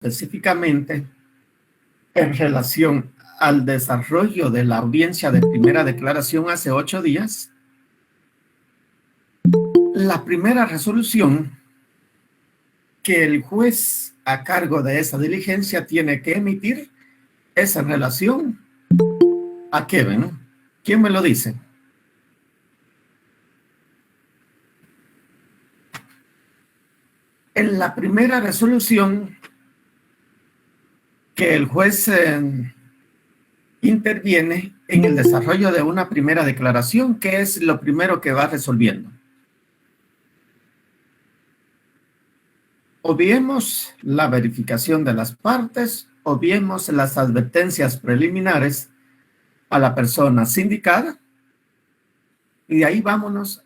específicamente en relación al desarrollo de la audiencia de primera declaración hace 8 días, la primera resolución que el juez a cargo de esa diligencia tiene que emitir es en relación a qué, ¿no? ¿Quién me lo dice? En la primera resolución que el juez interviene en el desarrollo de una primera declaración, ¿qué es lo primero que va resolviendo? O viemos la verificación de las partes, o viemos las advertencias preliminares a la persona sindicada, y de ahí vámonos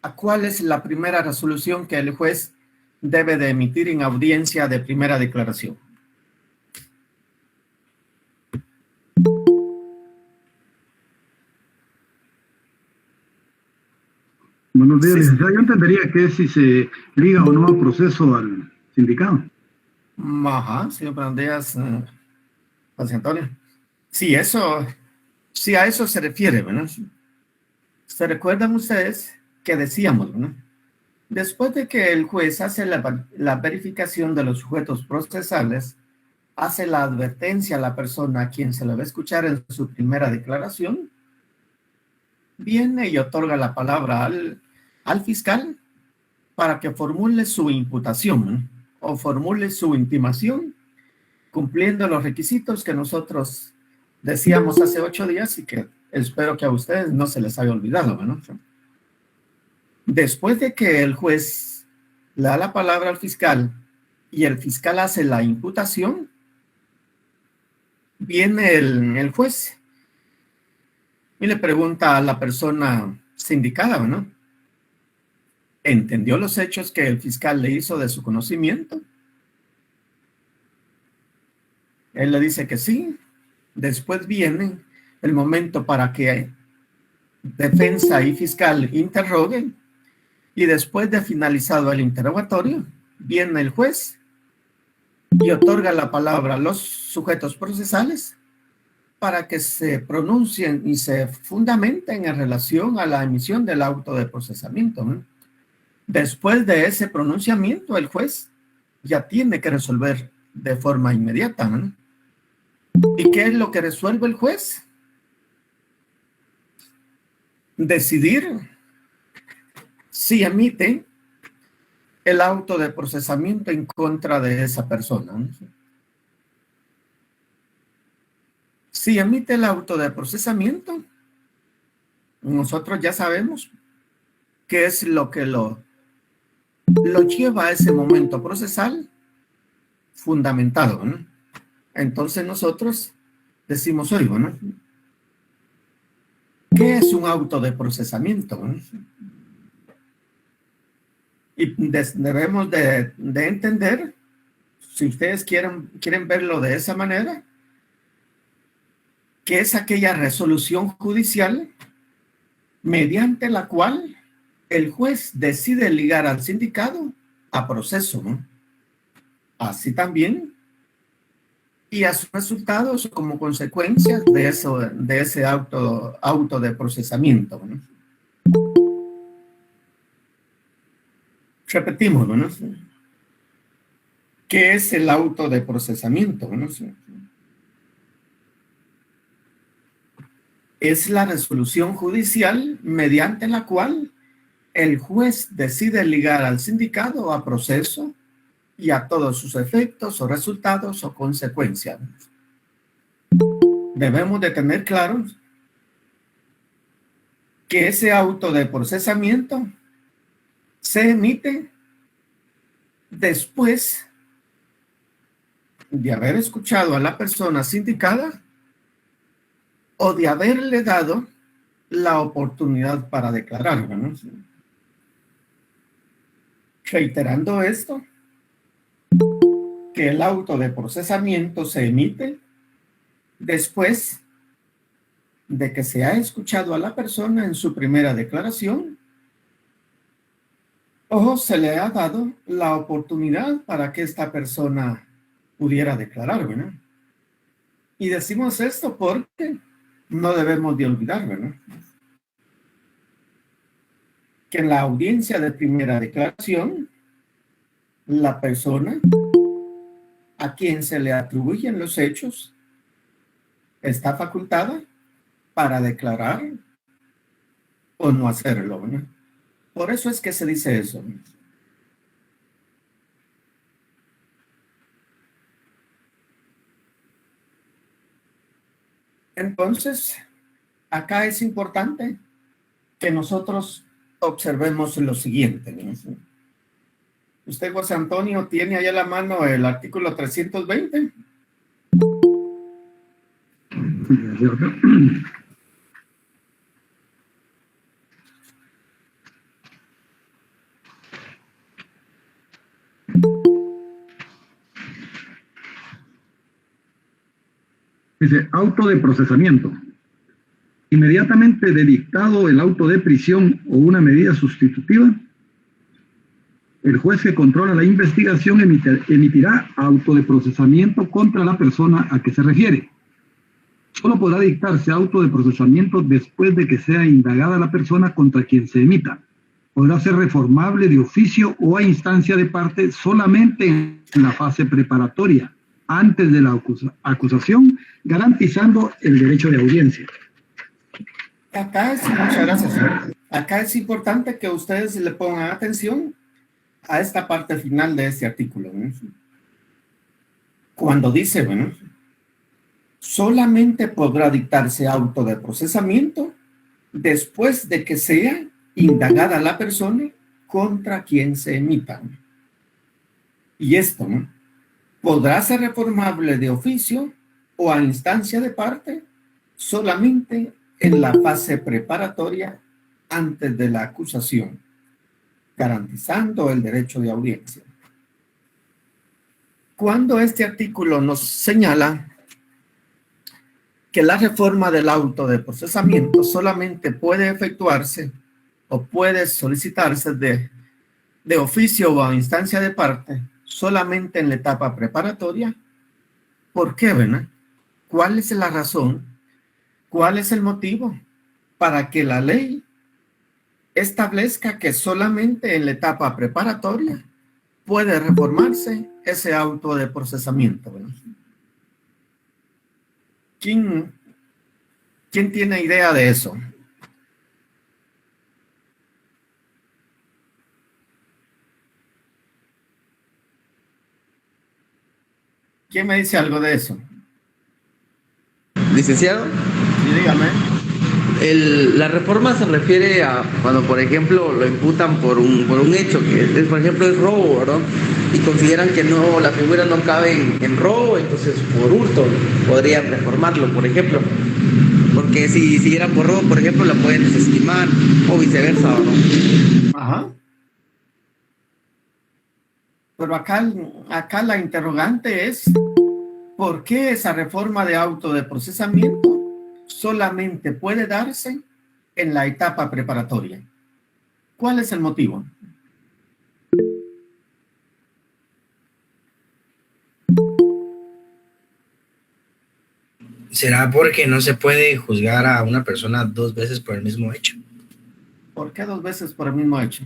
a cuál es la primera resolución que el juez debe de emitir en audiencia de primera declaración. Buenos días, licenciado. Yo entendería que es si se liga o no a proceso al sindicato. Ajá, señor, buenos días, José Antonio. Sí, a eso se refiere, ¿verdad? ¿Se recuerdan ustedes que decíamos, ¿no? Después de que el juez hace la verificación de los sujetos procesales, hace la advertencia a la persona a quien se le va a escuchar en su primera declaración, viene y otorga la palabra al fiscal para que formule su imputación, ¿no? O formule su intimación, cumpliendo los requisitos que nosotros decíamos hace 8 días y que espero que a ustedes no se les haya olvidado, ¿no? Después de que el juez le da la palabra al fiscal y el fiscal hace la imputación, viene el juez y le pregunta a la persona sindicada, ¿no? ¿Entendió los hechos que el fiscal le hizo de su conocimiento? Él le dice que sí. Después viene el momento para que defensa y fiscal interroguen, y después de finalizado el interrogatorio, viene el juez y otorga la palabra a los sujetos procesales para que se pronuncien y se fundamenten en relación a la emisión del auto de procesamiento, ¿no? Después de ese pronunciamiento, el juez ya tiene que resolver de forma inmediata, ¿no? ¿Y qué es lo que resuelve el juez? Decidir si emite el auto de procesamiento en contra de esa persona, ¿no? Si emite el auto de procesamiento, nosotros ya sabemos qué es lo que lo lleva a ese momento procesal fundamentado, ¿no? Entonces nosotros decimos, oye, ¿no? ¿Qué es un auto de procesamiento, ¿no? Y debemos de entender, si ustedes quieren verlo de esa manera, que es aquella resolución judicial mediante la cual el juez decide ligar al sindicato a proceso, ¿no? Así también, y a sus resultados como consecuencia de ese auto de procesamiento, ¿no? Repetimos, ¿no? ¿Qué es el auto de procesamiento, ¿no? Es la resolución judicial mediante la cual el juez decide ligar al sindicato a proceso y a todos sus efectos o resultados o consecuencias. Debemos de tener claro que ese auto de procesamiento se emite después de haber escuchado a la persona sindicada o de haberle dado la oportunidad para declarar, ¿no? Reiterando esto, que el auto de procesamiento se emite después de que se ha escuchado a la persona en su primera declaración o se le ha dado la oportunidad para que esta persona pudiera declarar, ¿verdad? Y decimos esto porque no debemos de olvidar, ¿verdad? Que en la audiencia de primera declaración, la persona a quien se le atribuyen los hechos está facultada para declarar o no hacerlo, ¿no? Por eso es que se dice eso, ¿no? Entonces, acá es importante que nosotros observemos lo siguiente, ¿no? Usted, José Antonio, tiene ahí a la mano el artículo 320. Dice, auto de procesamiento. Inmediatamente de dictado el auto de prisión o una medida sustitutiva, el juez que controla la investigación emitirá auto de procesamiento contra la persona a que se refiere. Solo podrá dictarse auto de procesamiento después de que sea indagada la persona contra quien se emita. Podrá ser reformable de oficio o a instancia de parte solamente en la fase preparatoria, antes de la acusación, garantizando el derecho de audiencia. Muchas gracias, señor. Acá es importante que ustedes le pongan atención a esta parte final de este artículo, ¿no? Cuando dice, bueno, solamente podrá dictarse auto de procesamiento después de que sea indagada la persona contra quien se emita. Y esto, ¿no?, podrá ser reformable de oficio o a instancia de parte solamente en la fase preparatoria antes de la acusación, garantizando el derecho de audiencia. Cuando este artículo nos señala que la reforma del auto de procesamiento solamente puede efectuarse o puede solicitarse de oficio o a instancia de parte solamente en la etapa preparatoria, ¿por qué, verdad? ¿Cuál es la razón? ¿Cuál es el motivo para que la ley establezca que solamente en la etapa preparatoria puede reformarse ese auto de procesamiento, ¿verdad? ¿Quién tiene idea de eso? ¿Quién me dice algo de eso? Licenciado, Sí, dígame. la reforma se refiere a cuando, por ejemplo, lo imputan por un hecho que, por ejemplo, es robo, ¿verdad? Y consideran que no, la figura no cabe en robo, entonces por hurto podrían reformarlo, por ejemplo. Porque si siguiera por robo, por ejemplo, la pueden desestimar o viceversa, ¿no? Ajá. Pero acá la interrogante es, ¿por qué esa reforma de auto de procesamiento solamente puede darse en la etapa preparatoria? ¿Cuál es el motivo? ¿Será porque no se puede juzgar a una persona dos veces por el mismo hecho? ¿Por qué dos veces por el mismo hecho?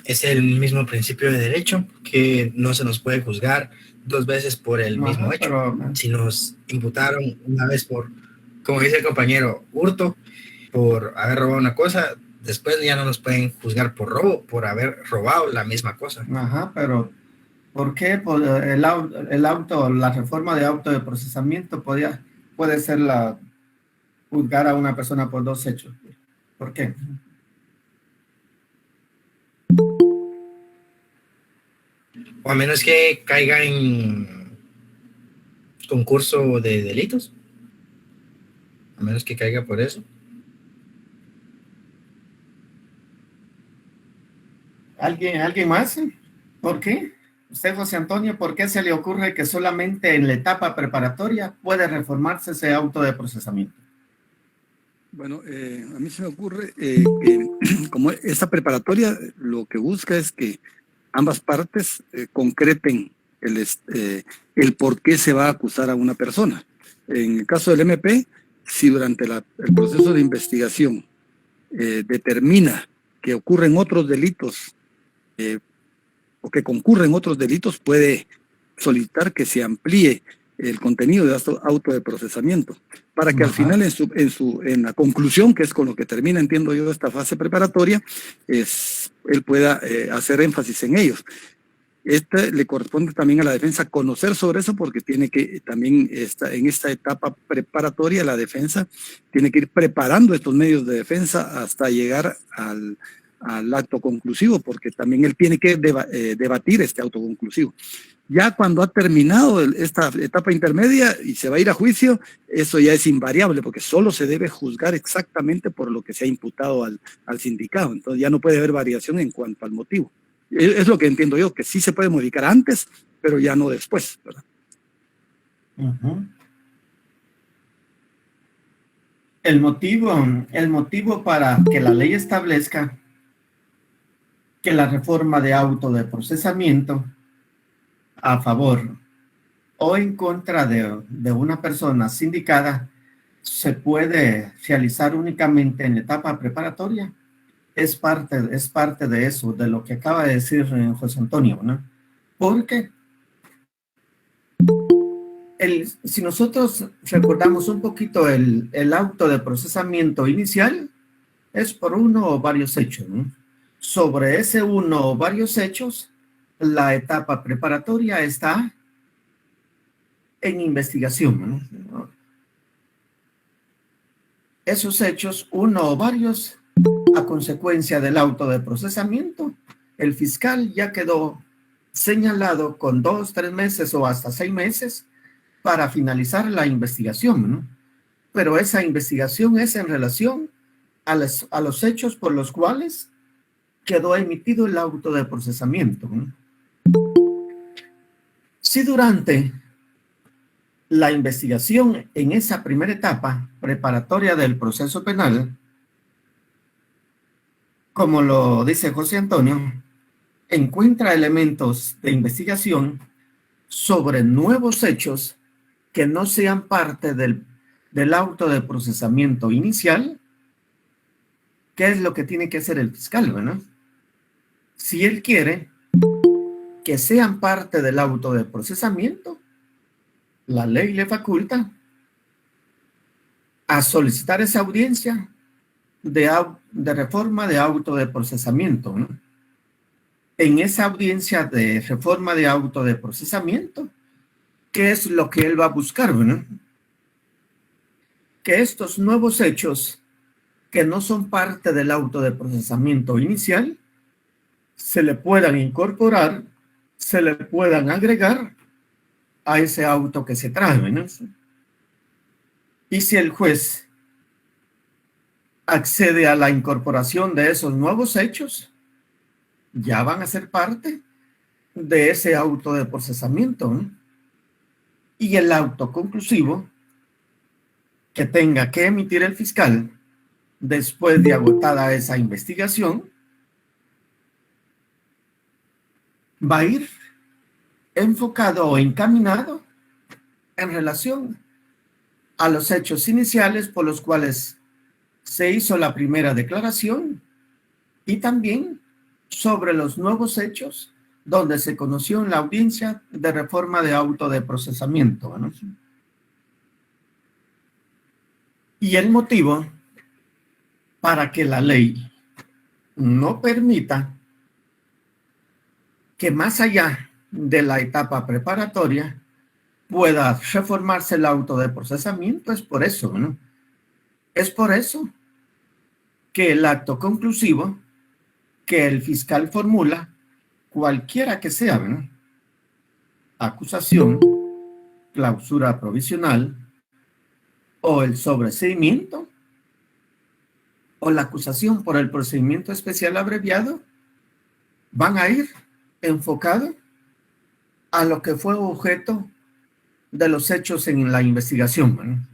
Es el mismo principio de derecho, que no se nos puede juzgar dos veces por el mismo hecho. Pero, si nos imputaron una vez por, como dice el compañero, hurto, por haber robado una cosa, después ya no nos pueden juzgar por robo, por haber robado la misma cosa. ajá, pero ¿por qué la reforma de auto de procesamiento puede ser juzgar a una persona por dos hechos? ¿Por qué? O a menos que caiga en concurso de delitos. A menos que caiga por eso. ¿Alguien más? ¿Por qué? Usted, José Antonio, ¿por qué se le ocurre que solamente en la etapa preparatoria puede reformarse ese auto de procesamiento? Bueno, a mí se me ocurre que como esta preparatoria lo que busca es que ambas partes concreten el por qué se va a acusar a una persona. En el caso del MP, si durante el proceso de investigación determina que ocurren otros delitos o que concurren otros delitos, puede solicitar que se amplíe el contenido de auto de procesamiento, para que al final en la conclusión, que es con lo que termina, entiendo yo, esta fase preparatoria, él pueda hacer énfasis en ellos. Le corresponde también a la defensa conocer sobre eso, porque tiene que también en esta etapa preparatoria la defensa tiene que ir preparando estos medios de defensa hasta llegar al acto conclusivo, porque también él tiene que debatir este auto conclusivo. Ya cuando ha terminado esta etapa intermedia y se va a ir a juicio, eso ya es invariable, porque solo se debe juzgar exactamente por lo que se ha imputado al sindicado. Entonces ya no puede haber variación en cuanto al motivo. Es lo que entiendo yo, que sí se puede modificar antes, pero ya no después, ¿verdad? El motivo para que la ley establezca que la reforma de auto de procesamiento a favor o en contra de una persona sindicada se puede realizar únicamente en la etapa preparatoria. Es parte de eso, de lo que acaba de decir José Antonio, ¿no? Porque si nosotros recordamos un poquito el auto de procesamiento inicial, es por uno o varios hechos, ¿no? Sobre ese uno o varios hechos, la etapa preparatoria está en investigación, ¿no? Esos hechos, uno o varios, a consecuencia del auto de procesamiento, el fiscal ya quedó señalado con 2, 3 meses o hasta 6 meses para finalizar la investigación, ¿no? Pero esa investigación es en relación a los hechos por los cuales quedó emitido el auto de procesamiento, ¿no? Si durante la investigación en esa primera etapa preparatoria del proceso penal, como lo dice José Antonio, encuentra elementos de investigación sobre nuevos hechos que no sean parte del auto de procesamiento inicial, ¿qué es lo que tiene que hacer el fiscal, ¿no? Si él quiere que sean parte del auto de procesamiento, la ley le faculta a solicitar esa audiencia de reforma de auto de procesamiento, ¿no? En esa audiencia de reforma de auto de procesamiento, ¿qué es lo que él va a buscar, ¿no? Que estos nuevos hechos que no son parte del auto de procesamiento inicial se le puedan incorporar, se le puedan agregar a ese auto que se trae, ¿no? Y si el juez accede a la incorporación de esos nuevos hechos, ya van a ser parte de ese auto de procesamiento, ¿no? Y el auto conclusivo que tenga que emitir el fiscal después de agotada esa investigación va a ir enfocado o encaminado en relación a los hechos iniciales por los cuales se hizo la primera declaración y también sobre los nuevos hechos donde se conoció en la audiencia de reforma de auto de procesamiento, ¿no? Y el motivo para que la ley no permita que más allá de la etapa preparatoria pueda reformarse el auto de procesamiento es por eso, ¿no? Es por eso que el acto conclusivo que el fiscal formula, cualquiera que sea, ¿no? Acusación, clausura provisional, o el sobreseimiento, o la acusación por el procedimiento especial abreviado, van a ir enfocado a lo que fue objeto de los hechos en la investigación, ¿no?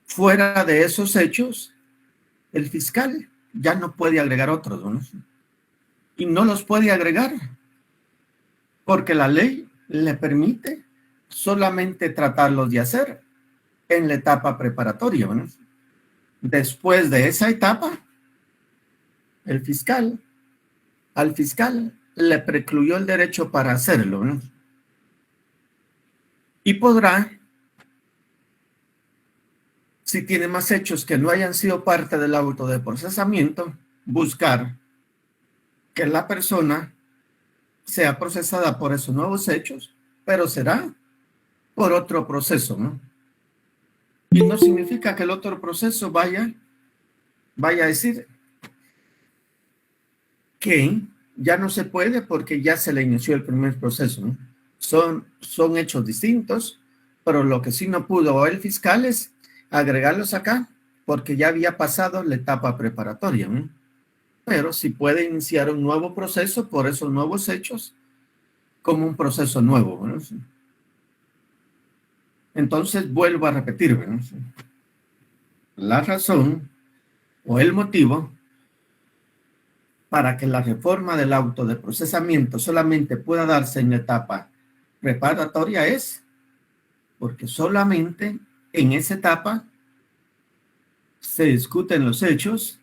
Fuera de esos hechos, el fiscal ya no puede agregar otros, ¿no? Y no los puede agregar porque la ley le permite solamente tratarlos de hacer en la etapa preparatoria, ¿no? Después de esa etapa, al fiscal le precluyó el derecho para hacerlo, ¿no? Y podrá, si tiene más hechos que no hayan sido parte del auto de procesamiento, buscar que la persona sea procesada por esos nuevos hechos, pero será por otro proceso, ¿no? Y no significa que el otro proceso vaya a decir que ya no se puede porque ya se le inició el primer proceso, ¿no? Son hechos distintos, pero lo que sí no pudo el fiscal es agregarlos acá porque ya había pasado la etapa preparatoria, ¿no? Pero sí puede iniciar un nuevo proceso por esos nuevos hechos como un proceso nuevo, ¿no? Entonces vuelvo a repetir, ¿no? La razón o el motivo para que la reforma del auto de procesamiento solamente pueda darse en la etapa preparatoria es porque solamente en esa etapa se discuten los hechos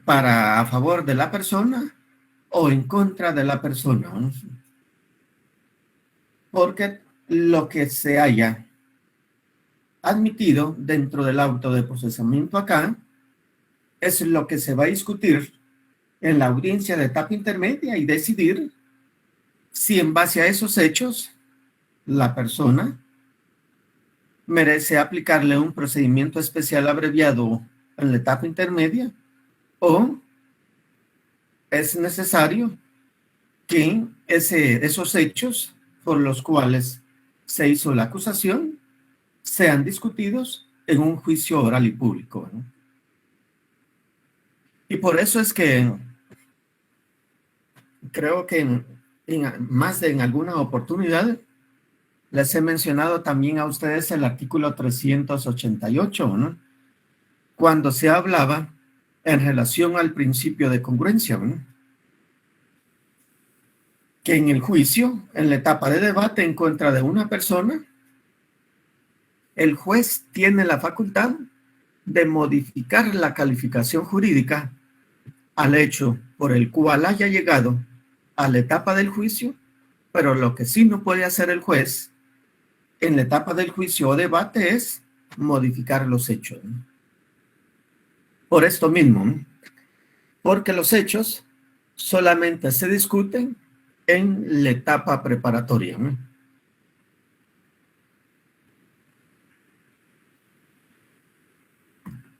a favor de la persona o en contra de la persona, ¿no? Porque lo que se haya admitido dentro del auto de procesamiento acá es lo que se va a discutir en la audiencia de etapa intermedia y decidir si en base a esos hechos la persona merece aplicarle un procedimiento especial abreviado en la etapa intermedia o es necesario que esos hechos por los cuales se hizo la acusación sean discutidos en un juicio oral y público, ¿no? Y por eso es que creo que en alguna oportunidad les he mencionado también a ustedes el artículo 388, ¿no? Cuando se hablaba en relación al principio de congruencia, ¿no? Que en el juicio, en la etapa de debate en contra de una persona, el juez tiene la facultad de modificar la calificación jurídica al hecho por el cual haya llegado a la etapa del juicio, pero lo que sí no puede hacer el juez en la etapa del juicio o debate es modificar los hechos, ¿no? Por esto mismo, ¿no? Porque los hechos solamente se discuten en la etapa preparatoria, ¿no?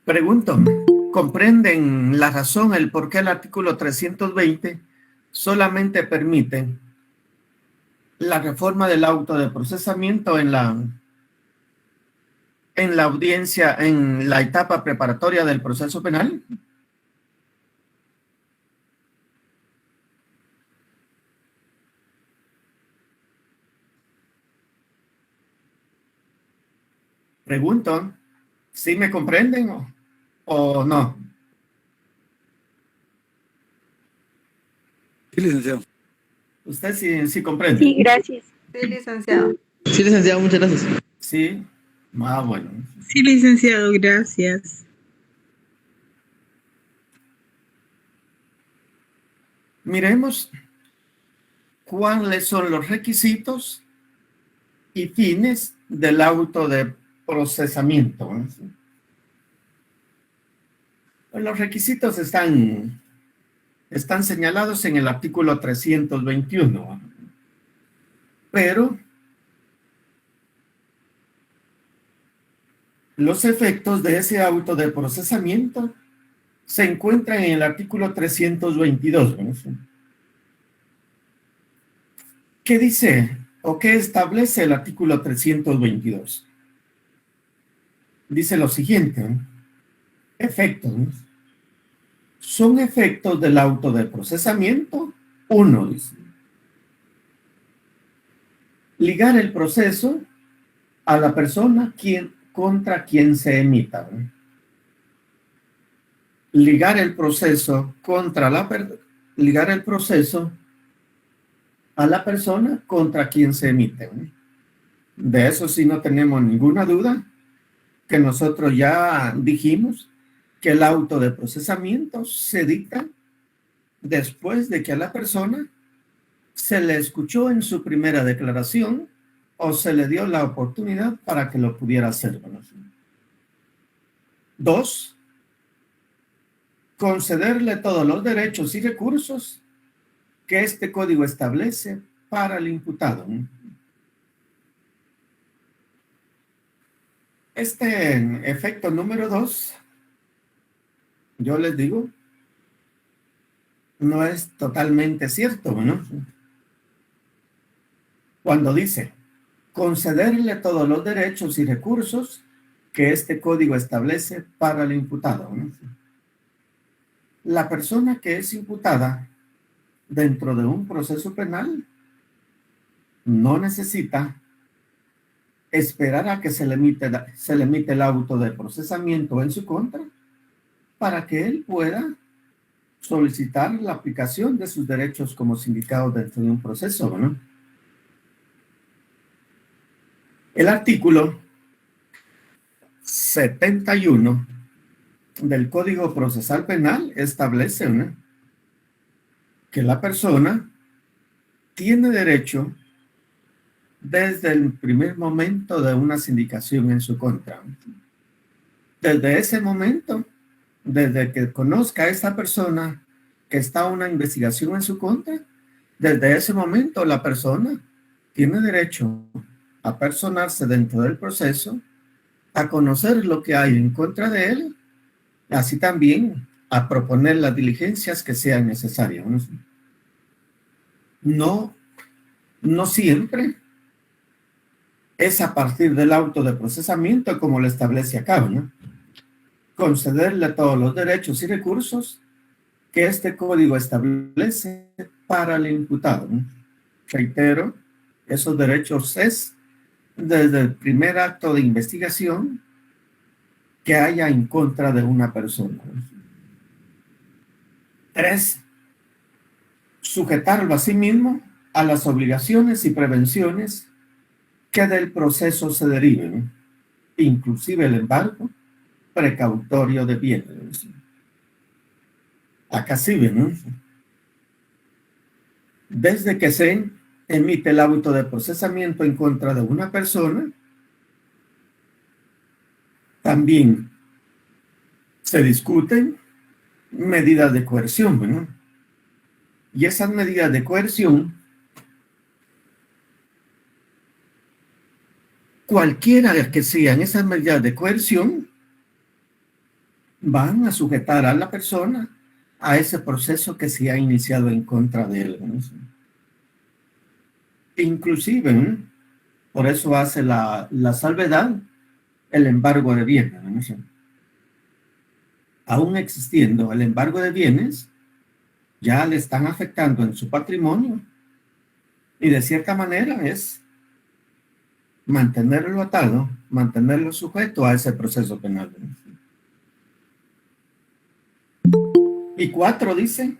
Pregunto, ¿comprenden la razón, el por qué el artículo 320 solamente permite la reforma del auto de procesamiento en la audiencia, en la etapa preparatoria del proceso penal? Pregunto, ¿sí me comprenden o no? Sí, licenciado. ¿Usted sí comprende? Sí, gracias. Sí, licenciado. Sí, licenciado, muchas gracias. Sí. Ah, bueno. Sí, licenciado, gracias. Miremos cuáles son los requisitos y fines del auto de procesamiento, ¿no? Pues los requisitos están señalados en el artículo 321, pero los efectos de ese auto de procesamiento se encuentran en el artículo 322, ¿no? ¿Qué dice o qué establece el artículo 322? Dice lo siguiente, ¿no? Efectos, ¿no? Son efectos del auto de procesamiento. 1, dice, ligar el proceso a la persona contra quien se emita, ¿no? Ligar el proceso ligar el proceso a la persona contra quien se emite, ¿no? De eso sí no tenemos ninguna duda, que nosotros ya dijimos que el auto de procesamiento se dicta después de que a la persona se le escuchó en su primera declaración o se le dio la oportunidad para que lo pudiera hacer. 2, concederle todos los derechos y recursos que este código establece para el imputado. Este efecto número 2, yo les digo, no es totalmente cierto, ¿no? Cuando dice concederle todos los derechos y recursos que este código establece para el imputado, ¿no? La persona que es imputada dentro de un proceso penal no necesita esperar a que se le emite el auto de procesamiento en su contra para que él pueda solicitar la aplicación de sus derechos como sindicados dentro de un proceso, ¿no? El artículo 71 del Código Procesal Penal establece, ¿no?, que la persona tiene derecho desde el primer momento de una sindicación en su contra. Desde ese momento, desde que conozca a esa persona que está una investigación en su contra, desde ese momento la persona tiene derecho a personarse dentro del proceso, a conocer lo que hay en contra de él, así también a proponer las diligencias que sean necesarias. No siempre es a partir del auto de procesamiento como lo establece acá, ¿no? Concederle todos los derechos y recursos que este código establece para el imputado, ¿no? Reitero, esos derechos es desde el primer acto de investigación que haya en contra de una persona. 3, sujetarlo a sí mismo a las obligaciones y prevenciones que del proceso se deriven, inclusive el embargo precautorio de bienes. Acá sí ven, ¿no? Desde que se emite el auto de procesamiento en contra de una persona, también se discuten medidas de coerción, ¿no? Y esas medidas de coerción, cualquiera que sean esas medidas de coerción, van a sujetar a la persona a ese proceso que se ha iniciado en contra de él, ¿no? Inclusive, ¿no?, por eso hace la salvedad el embargo de bienes, ¿no? Aún existiendo el embargo de bienes, ya le están afectando en su patrimonio y de cierta manera es mantenerlo atado, mantenerlo sujeto a ese proceso penal, ¿no? Y 4 dice,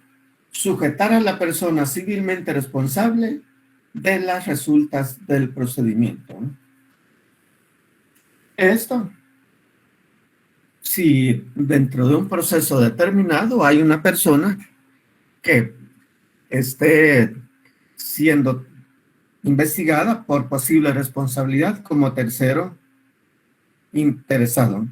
sujetar a la persona civilmente responsable de las resultas del procedimiento, ¿no? Esto, si dentro de un proceso determinado hay una persona que esté siendo investigada por posible responsabilidad como tercero interesado.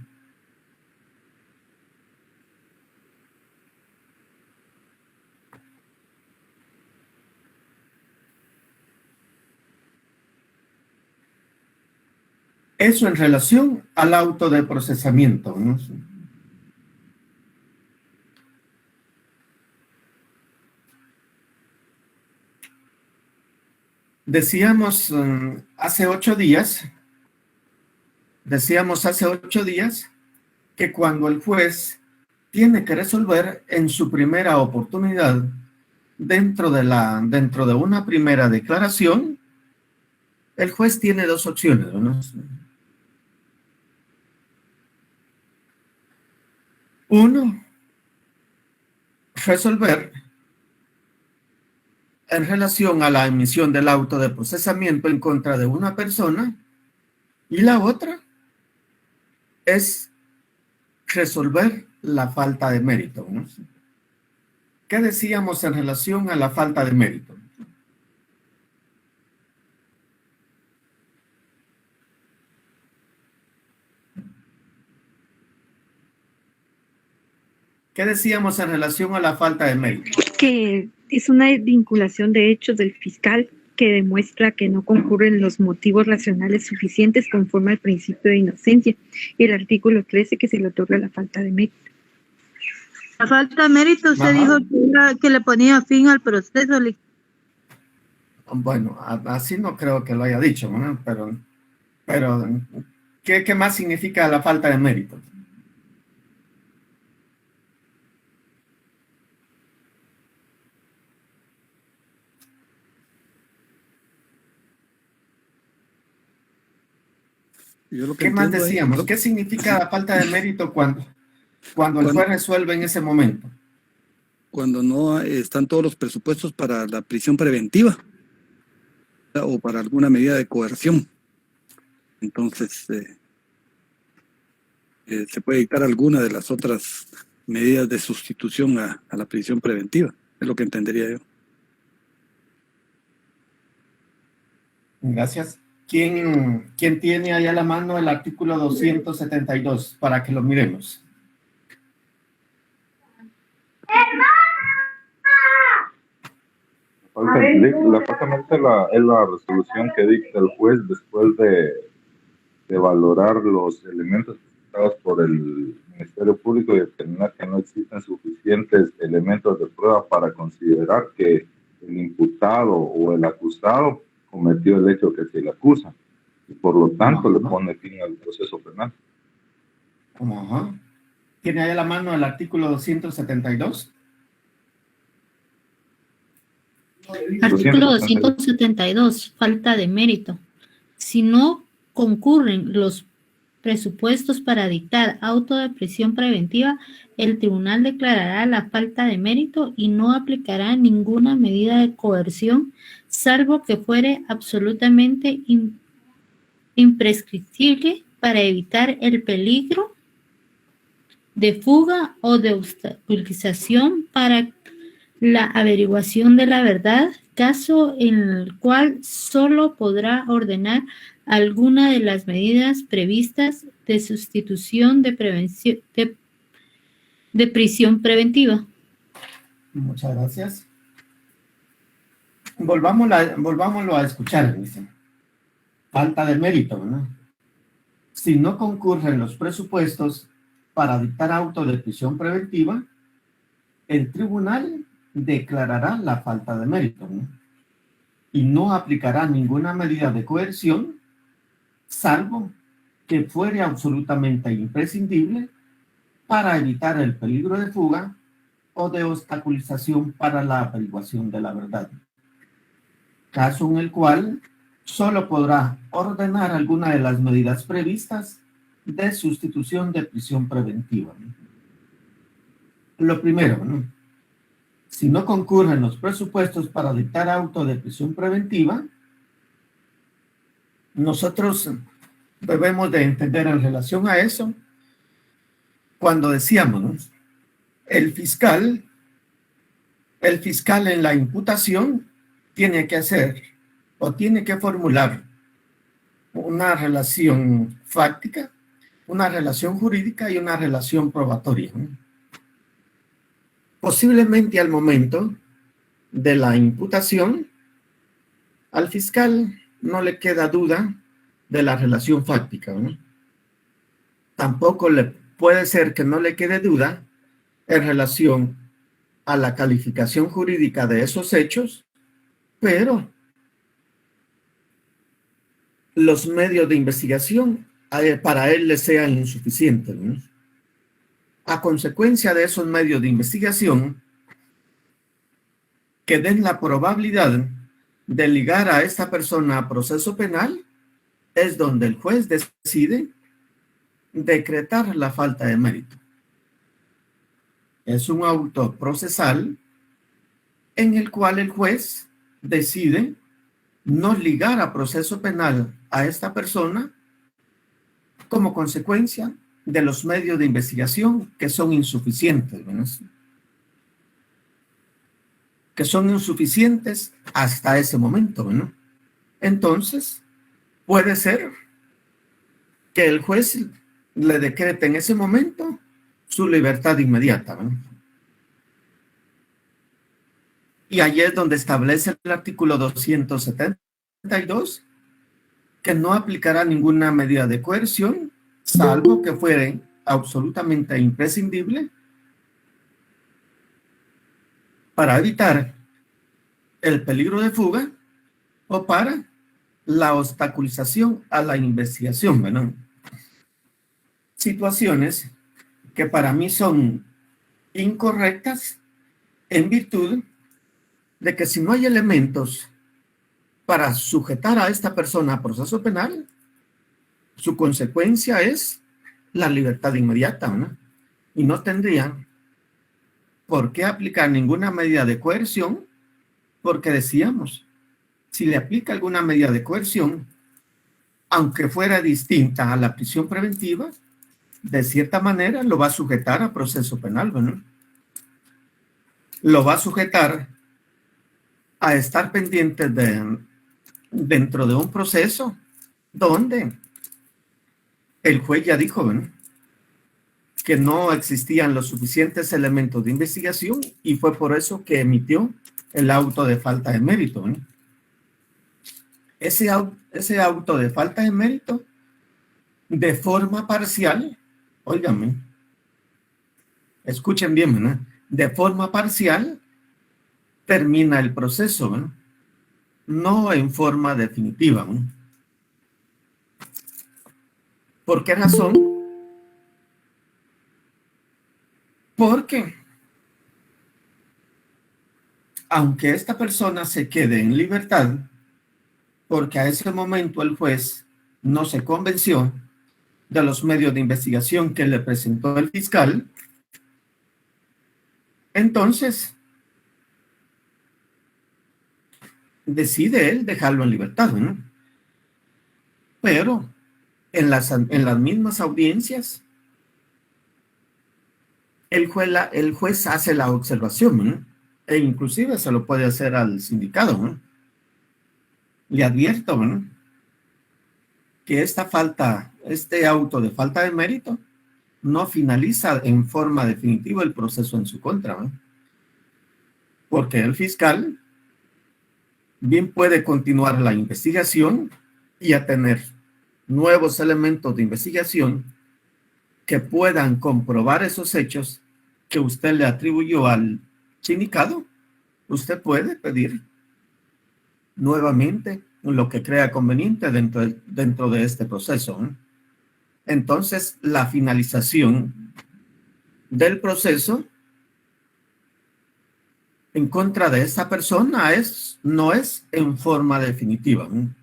Eso en relación al auto de procesamiento, ¿no? Decíamos hace 8 días que cuando el juez tiene que resolver en su primera oportunidad dentro de una primera declaración, el juez tiene 2 opciones, ¿no? Uno, resolver en relación a la emisión del auto de procesamiento en contra de una persona, y la otra es resolver la falta de mérito, ¿no? ¿Qué decíamos en relación a la falta de mérito? ¿Qué decíamos en relación a la falta de mérito? Que es una vinculación de hechos del fiscal que demuestra que no concurren los motivos racionales suficientes conforme al principio de inocencia, y el artículo 13 que se le otorga la falta de mérito. La falta de mérito, usted Ajá. dijo que le ponía fin al proceso. Bueno, así no creo que lo haya dicho, ¿no? Pero ¿qué más significa la falta de mérito? Yo lo que ¿Qué más entiendo es- decíamos? ¿Qué significa la falta de mérito cuando el juez resuelve en ese momento? Cuando no están todos los presupuestos para la prisión preventiva o para alguna medida de coerción. Entonces, se puede dictar alguna de las otras medidas de sustitución a la prisión preventiva. Es lo que entendería yo. Gracias. ¿Quién tiene ahí a la mano el artículo 272 para que lo miremos? Es la resolución que dicta el juez después de valorar los elementos presentados por el Ministerio Público y determinar que no existen suficientes elementos de prueba para considerar que el imputado o el acusado cometió el hecho que se le acusa y por lo tanto le pone fin al proceso penal. Ajá. ¿Tiene ahí a la mano el artículo 272? Artículo 272, falta de mérito. Si no concurren los presupuestos para dictar auto de prisión preventiva, el tribunal declarará la falta de mérito y no aplicará ninguna medida de coerción, salvo que fuere absolutamente imprescriptible para evitar el peligro de fuga o de obstaculización para la averiguación de la verdad, caso en el cual solo podrá ordenar alguna de las medidas previstas de sustitución de prevención de prisión preventiva. Muchas gracias. Volvámoslo a escuchar, dice. Falta de mérito, ¿no? Si no concurren los presupuestos para dictar auto de prisión preventiva, el tribunal declarará la falta de mérito, ¿no? Y no aplicará ninguna medida de coerción, salvo que fuere absolutamente imprescindible para evitar el peligro de fuga o de obstaculización para la averiguación de la verdad, caso en el cual solo podrá ordenar alguna de las medidas previstas de sustitución de prisión preventiva, ¿no? Lo primero, ¿no? Si no concurren los presupuestos para dictar auto de prisión preventiva, nosotros debemos de entender en relación a eso, cuando decíamos, ¿no? el fiscal en la imputación tiene que hacer o tiene que formular una relación fáctica, una relación jurídica y una relación probatoria, ¿no? Posiblemente al momento de la imputación, al fiscal no le queda duda de la relación fáctica, ¿no? Tampoco puede ser que no le quede duda en relación a la calificación jurídica de esos hechos, pero los medios de investigación para él le sean insuficientes, ¿no? A consecuencia de esos medios de investigación que den la probabilidad de ligar a esta persona a proceso penal, es donde el juez decide decretar la falta de mérito. es un auto procesal en el cual el juez decide no ligar a proceso penal a esta persona como consecuencia de los medios de investigación que son insuficientes, ¿verdad? Que son insuficientes hasta ese momento, ¿verdad? Entonces, puede ser que el juez le decrete en ese momento su libertad inmediata, ¿verdad? Y allí es donde establece el artículo 272 que no aplicará ninguna medida de coerción, salvo que fuere absolutamente imprescindible para evitar el peligro de fuga o para la obstaculización a la investigación, ¿verdad? Situaciones que para mí son incorrectas en virtud de que si no hay elementos para sujetar a esta persona a proceso penal, su consecuencia es la libertad inmediata, ¿no? Y no tendrían por qué aplicar ninguna medida de coerción, porque decíamos, si le aplica alguna medida de coerción, aunque fuera distinta a la prisión preventiva, de cierta manera lo va a sujetar a proceso penal, ¿no? Lo va a sujetar a estar pendiente dentro de un proceso donde el juez ya dijo, ¿no?, que no existían los suficientes elementos de investigación y fue por eso que emitió el auto de falta de mérito, ¿no? Ese auto de falta de mérito, de forma parcial, óigame, escuchen bien, ¿no?, de forma parcial termina el proceso, ¿no?, no en forma definitiva, ¿no? ¿Por qué razón? Porque aunque esta persona se quede en libertad, porque a ese momento el juez no se convenció de los medios de investigación que le presentó el fiscal, entonces decide él dejarlo en libertad, ¿no? Pero en las mismas audiencias, el juez hace la observación, ¿no?, e inclusive se lo puede hacer al sindicado, ¿no? Le advierto, ¿no?, que este auto de falta de mérito no finaliza en forma definitiva el proceso en su contra, ¿no?, porque el fiscal bien puede continuar la investigación y a tener nuevos elementos de investigación que puedan comprobar esos hechos que usted le atribuyó al sindicato. Usted puede pedir nuevamente lo que crea conveniente dentro de este proceso, ¿no? Entonces, la finalización del proceso en contra de esta persona no es en forma definitiva, ¿no?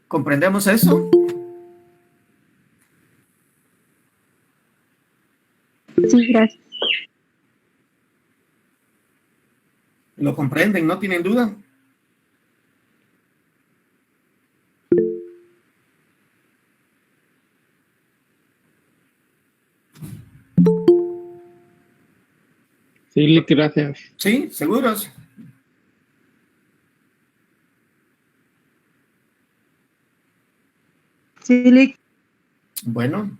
¿Comprendemos eso? Sí, gracias. ¿Lo comprenden? ¿No tienen duda? Sí, gracias. ¿Sí? ¿Seguros? Sí, Lick. Bueno.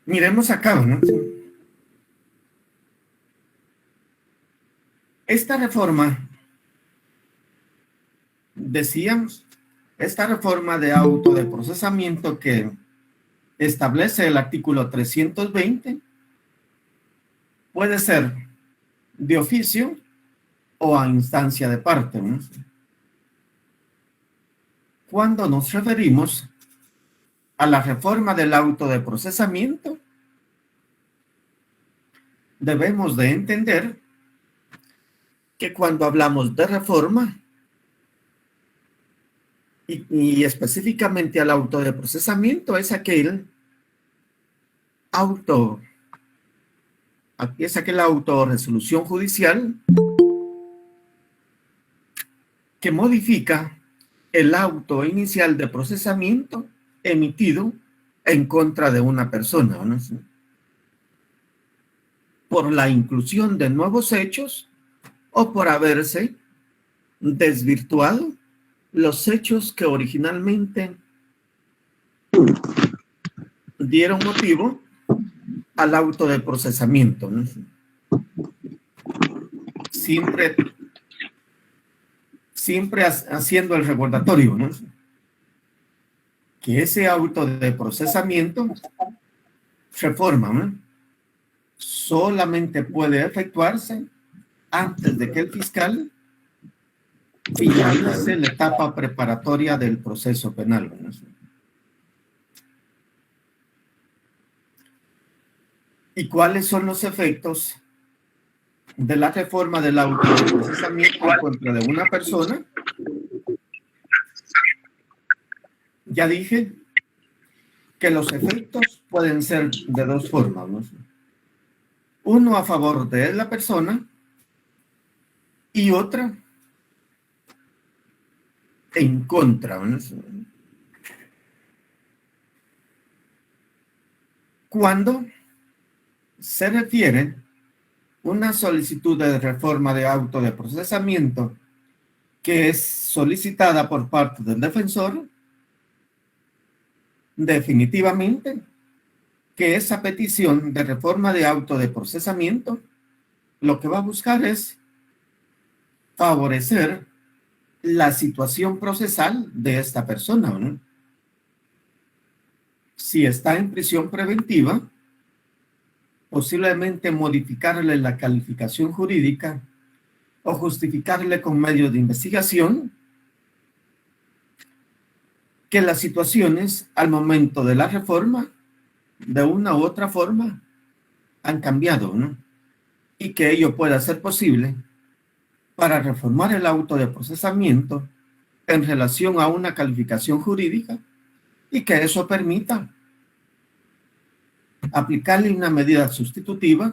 Miremos acá, ¿no? Esta reforma, decíamos, esta reforma de auto de procesamiento que establece el artículo 320 puede ser de oficio o a instancia de parte, ¿no? Cuando nos referimos a la reforma del auto de procesamiento, debemos de entender que cuando hablamos de reforma y específicamente al auto de procesamiento es aquel autorresolución judicial que modifica el auto inicial de procesamiento emitido en contra de una persona, ¿no? Por la inclusión de nuevos hechos o por haberse desvirtuado los hechos que originalmente dieron motivo al auto de procesamiento, ¿no? Siempre haciendo el recordatorio, ¿no? Que ese auto de procesamiento, reforma, ¿no?, solamente puede efectuarse antes de que el fiscal finalice la etapa preparatoria del proceso penal, ¿no? ¿Y cuáles son los efectos de la reforma del auto de procesamiento en contra de una persona? Ya dije que los efectos pueden ser de dos formas, ¿no? Uno a favor de la persona y otra en contra, ¿no? Cuando se refiere una solicitud de reforma de auto de procesamiento que es solicitada por parte del defensor, definitivamente que esa petición de reforma de auto de procesamiento lo que va a buscar es favorecer la situación procesal de esta persona, ¿no? Si está en prisión preventiva, posiblemente modificarle la calificación jurídica o justificarle con medios de investigación que las situaciones al momento de la reforma de una u otra forma han cambiado, ¿no? Y que ello pueda ser posible para reformar el auto de procesamiento en relación a una calificación jurídica y que eso permita aplicarle una medida sustitutiva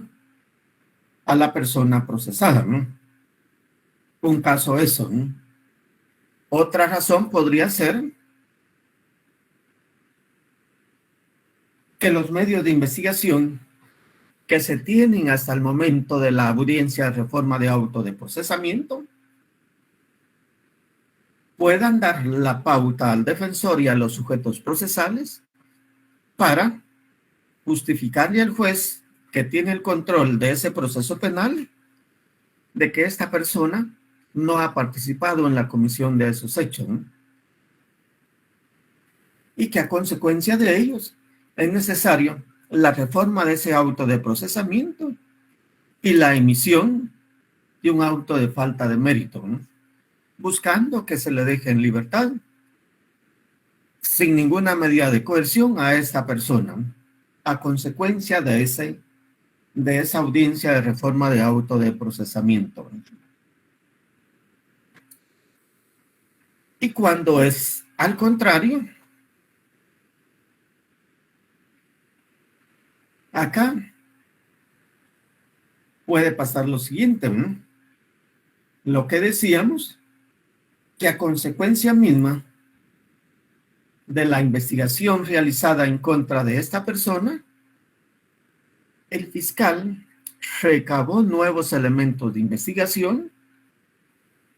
a la persona procesada, ¿no? Un caso eso, ¿no? Otra razón podría ser que los medios de investigación que se tienen hasta el momento de la audiencia de reforma de auto de procesamiento puedan dar la pauta al defensor y a los sujetos procesales para justificarle al juez que tiene el control de ese proceso penal de que esta persona no ha participado en la comisión de esos hechos, ¿no? Y que a consecuencia de ellos es necesario la reforma de ese auto de procesamiento y la emisión de un auto de falta de mérito, ¿no?, buscando que se le deje en libertad sin ninguna medida de coerción a esta persona, ¿no?, a consecuencia de esa audiencia de reforma de auto de procesamiento, ¿no? Y cuando es al contrario, acá puede pasar lo siguiente, ¿no? Lo que decíamos, que a consecuencia misma de la investigación realizada en contra de esta persona, el fiscal recabó nuevos elementos de investigación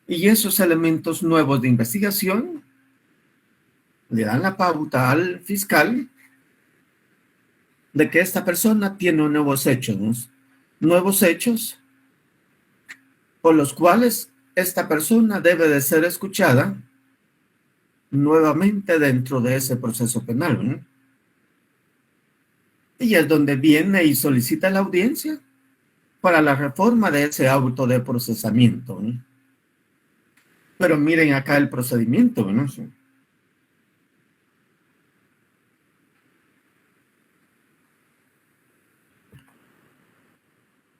y esos elementos nuevos de investigación le dan la pauta al fiscal de que esta persona tiene nuevos hechos, ¿no?, nuevos hechos por los cuales esta persona debe de ser escuchada nuevamente dentro de ese proceso penal, ¿no? Y es donde viene y solicita la audiencia para la reforma de ese auto de procesamiento, ¿no? Pero miren acá el procedimiento, ¿no?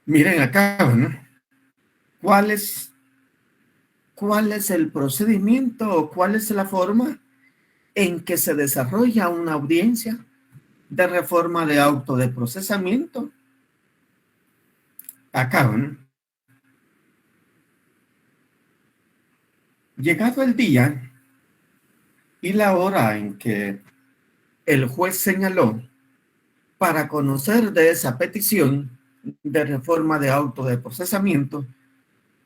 Miren acá, ¿no? ¿Cuál es el procedimiento o cuál es la forma en que se desarrolla una audiencia de reforma de auto de procesamiento. Acá, ¿no? Llegado el día y la hora en que el juez señaló para conocer de esa petición de reforma de auto de procesamiento,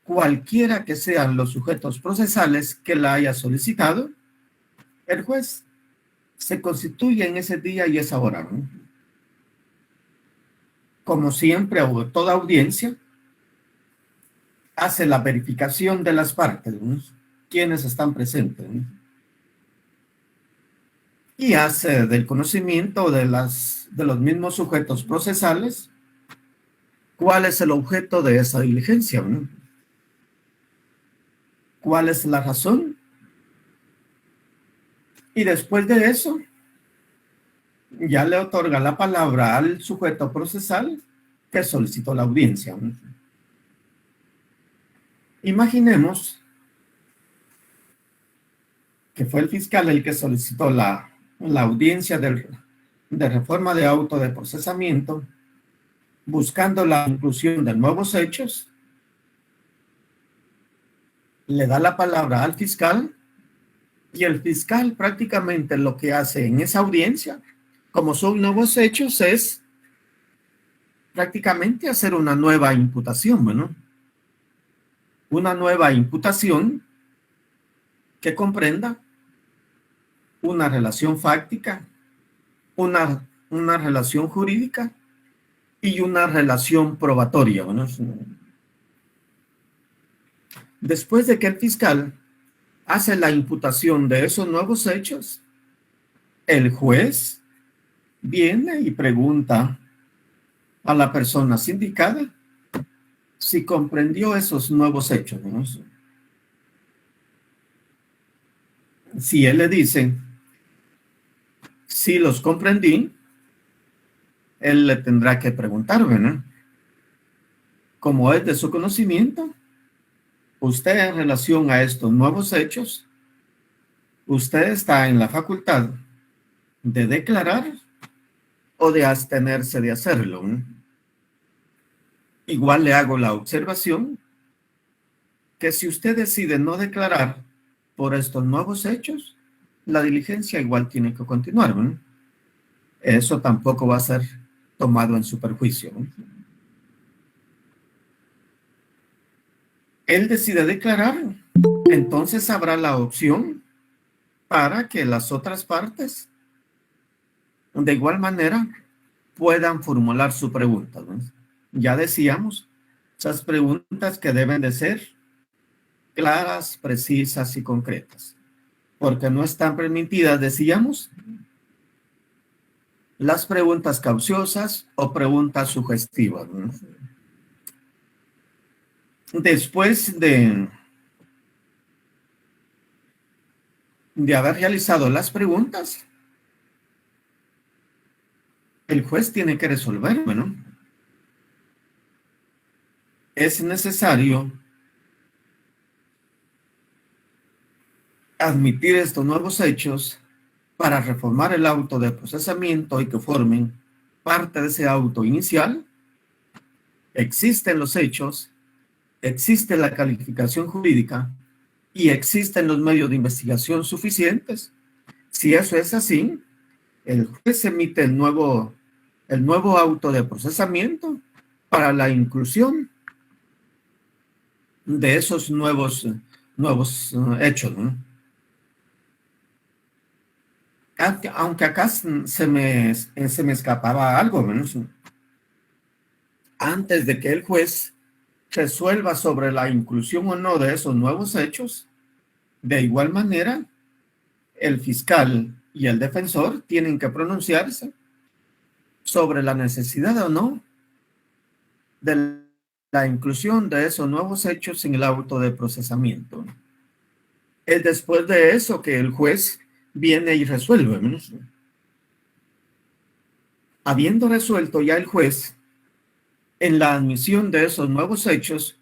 cualquiera que sean los sujetos procesales que la haya solicitado, el juez se constituye en ese día y esa hora, ¿no? Como siempre, toda audiencia hace la verificación de las partes, ¿no? Quienes están presentes, ¿no? Y hace del conocimiento de los mismos sujetos procesales cuál es el objeto de esa diligencia, ¿no? ¿Cuál es la razón? Y después de eso, ya le otorga la palabra al sujeto procesal que solicitó la audiencia, ¿no? Imaginemos que fue el fiscal el que solicitó la audiencia de reforma de auto de procesamiento, buscando la inclusión de nuevos hechos. Le da la palabra al fiscal y el fiscal prácticamente lo que hace en esa audiencia, como son nuevos hechos, es prácticamente hacer una nueva imputación, ¿no? Una nueva imputación que comprenda una relación fáctica, una relación jurídica y una relación probatoria, ¿no? Después de que el fiscal hace la imputación de esos nuevos hechos, el juez viene y pregunta a la persona sindicada si comprendió esos nuevos hechos, ¿no? Si él le dice, sí los comprendí, él le tendrá que preguntarme, ¿no? Como es de su conocimiento, usted en relación a estos nuevos hechos, usted está en la facultad de declarar o de abstenerse de hacerlo, ¿no? Igual le hago la observación que si usted decide no declarar por estos nuevos hechos, la diligencia igual tiene que continuar, ¿no? Eso tampoco va a ser tomado en su perjuicio, ¿no? Él decide declarar, entonces habrá la opción para que las otras partes de igual manera puedan formular su pregunta, ¿no? Ya decíamos, esas preguntas que deben de ser claras, precisas y concretas, porque no están permitidas, decíamos, las preguntas cauciosas o preguntas sugestivas, ¿no? Después de haber realizado las preguntas, el juez tiene que resolver, ¿no? Es necesario admitir estos nuevos hechos para reformar el auto de procesamiento y que formen parte de ese auto inicial. Existen los hechos, existe la calificación jurídica y existen los medios de investigación suficientes. Si eso es así, el juez emite el nuevo auto de procesamiento para la inclusión de esos nuevos hechos, ¿no? Aunque acá se me escapaba algo, ¿no? Antes de que el juez resuelva sobre la inclusión o no de esos nuevos hechos, de igual manera, el fiscal y el defensor tienen que pronunciarse sobre la necesidad o no de la inclusión de esos nuevos hechos en el auto de procesamiento. Es después de eso que el juez viene y resuelve, ¿no? Habiendo resuelto ya el juez en la admisión de esos nuevos hechos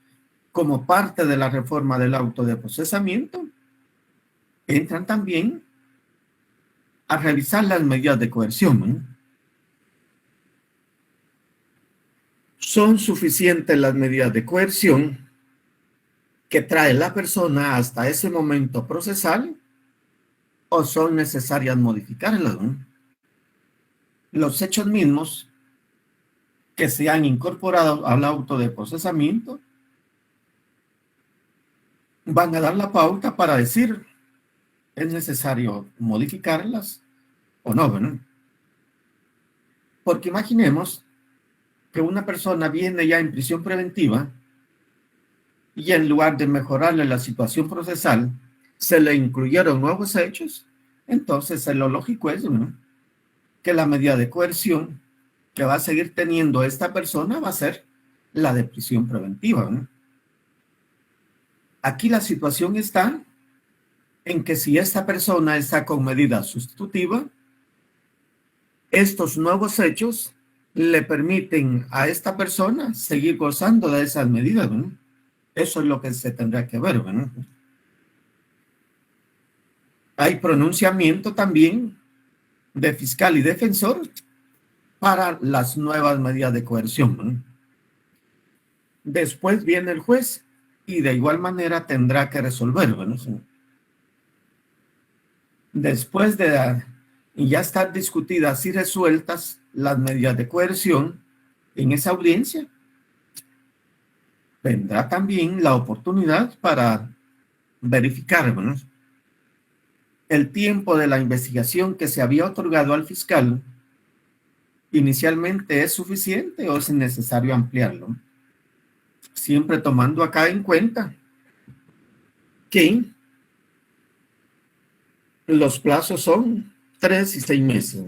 como parte de la reforma del auto de procesamiento, entran también a revisar las medidas de coerción, ¿no? ¿Son suficientes las medidas de coerción que trae la persona hasta ese momento procesal o son necesarias modificarlas, ¿no? Los hechos mismos que se han incorporado al auto de procesamiento van a dar la pauta para decir es necesario modificarlas o no, ¿no? Porque imaginemos que una persona viene ya en prisión preventiva y en lugar de mejorarle la situación procesal, se le incluyeron nuevos hechos, entonces lo lógico es, ¿no?, que la medida de coerción que va a seguir teniendo esta persona va a ser la de prisión preventiva, ¿no? Aquí la situación está en que si esta persona está con medida sustitutiva, estos nuevos hechos le permiten a esta persona seguir gozando de esas medidas, ¿no? Eso es lo que se tendrá que ver, ¿no? Hay pronunciamiento también de fiscal y defensor para las nuevas medidas de coerción, ¿no? Después viene el juez y de igual manera tendrá que resolver, ¿no? Después de ya estar discutidas y resueltas las medidas de coerción en esa audiencia, vendrá también la oportunidad para verificar, ¿no?, el tiempo de la investigación que se había otorgado al fiscal inicialmente es suficiente o es necesario ampliarlo. Siempre tomando acá en cuenta que los plazos son 3 y 6 meses.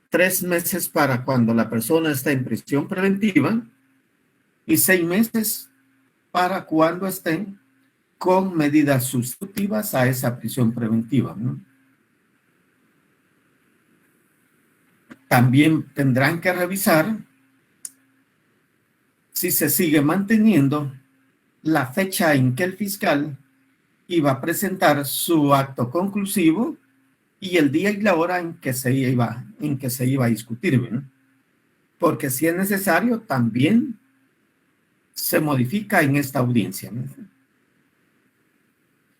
3 meses para cuando la persona está en prisión preventiva y 6 meses para cuando estén con medidas sustitutivas a esa prisión preventiva, ¿no? También tendrán que revisar si se sigue manteniendo la fecha en que el fiscal iba a presentar su acto conclusivo y el día y la hora en que se iba a discutir, ¿no? Porque si es necesario, también se modifica en esta audiencia, ¿no?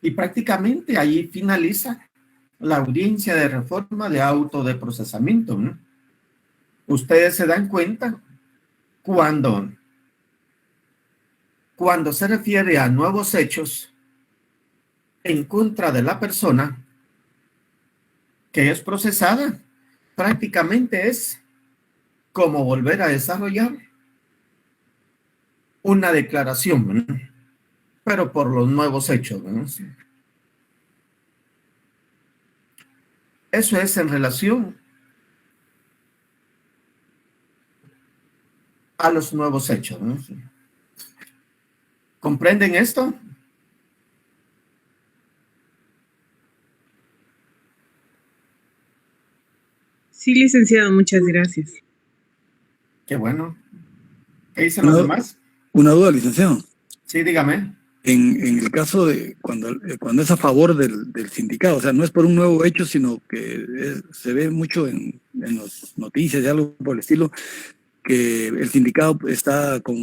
Y prácticamente ahí finaliza la audiencia de reforma de auto de procesamiento, ¿no? Ustedes se dan cuenta cuando se refiere a nuevos hechos en contra de la persona que es procesada, prácticamente es como volver a desarrollar una declaración, ¿no?, pero por los nuevos hechos, ¿no? Eso es en relación a los nuevos hechos, ¿no? ¿Comprenden esto? Sí, licenciado, muchas gracias. Qué bueno. ¿Qué dicen los demás? Una duda, licenciado. Sí, dígame. En el caso de cuando es a favor del sindicato, o sea, no es por un nuevo hecho, sino que se ve mucho en las noticias y algo por el estilo, que el sindicato está con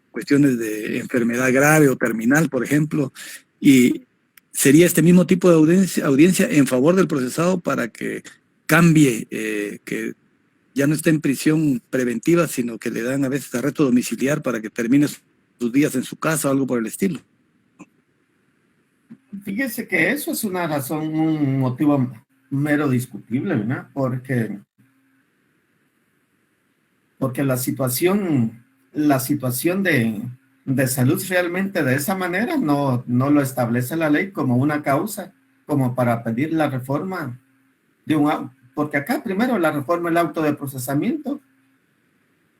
cuestiones de enfermedad grave o terminal, por ejemplo, y sería este mismo tipo de audiencia en favor del procesado para que cambie, que ya no esté en prisión preventiva, sino que le dan a veces arresto domiciliar para que termine sus días en su casa o algo por el estilo. Fíjese que eso es una razón, un motivo mero discutible, ¿verdad? Porque la situación de salud realmente de esa manera no lo establece la ley como una causa, como para pedir la reforma de porque acá primero la reforma del auto de procesamiento,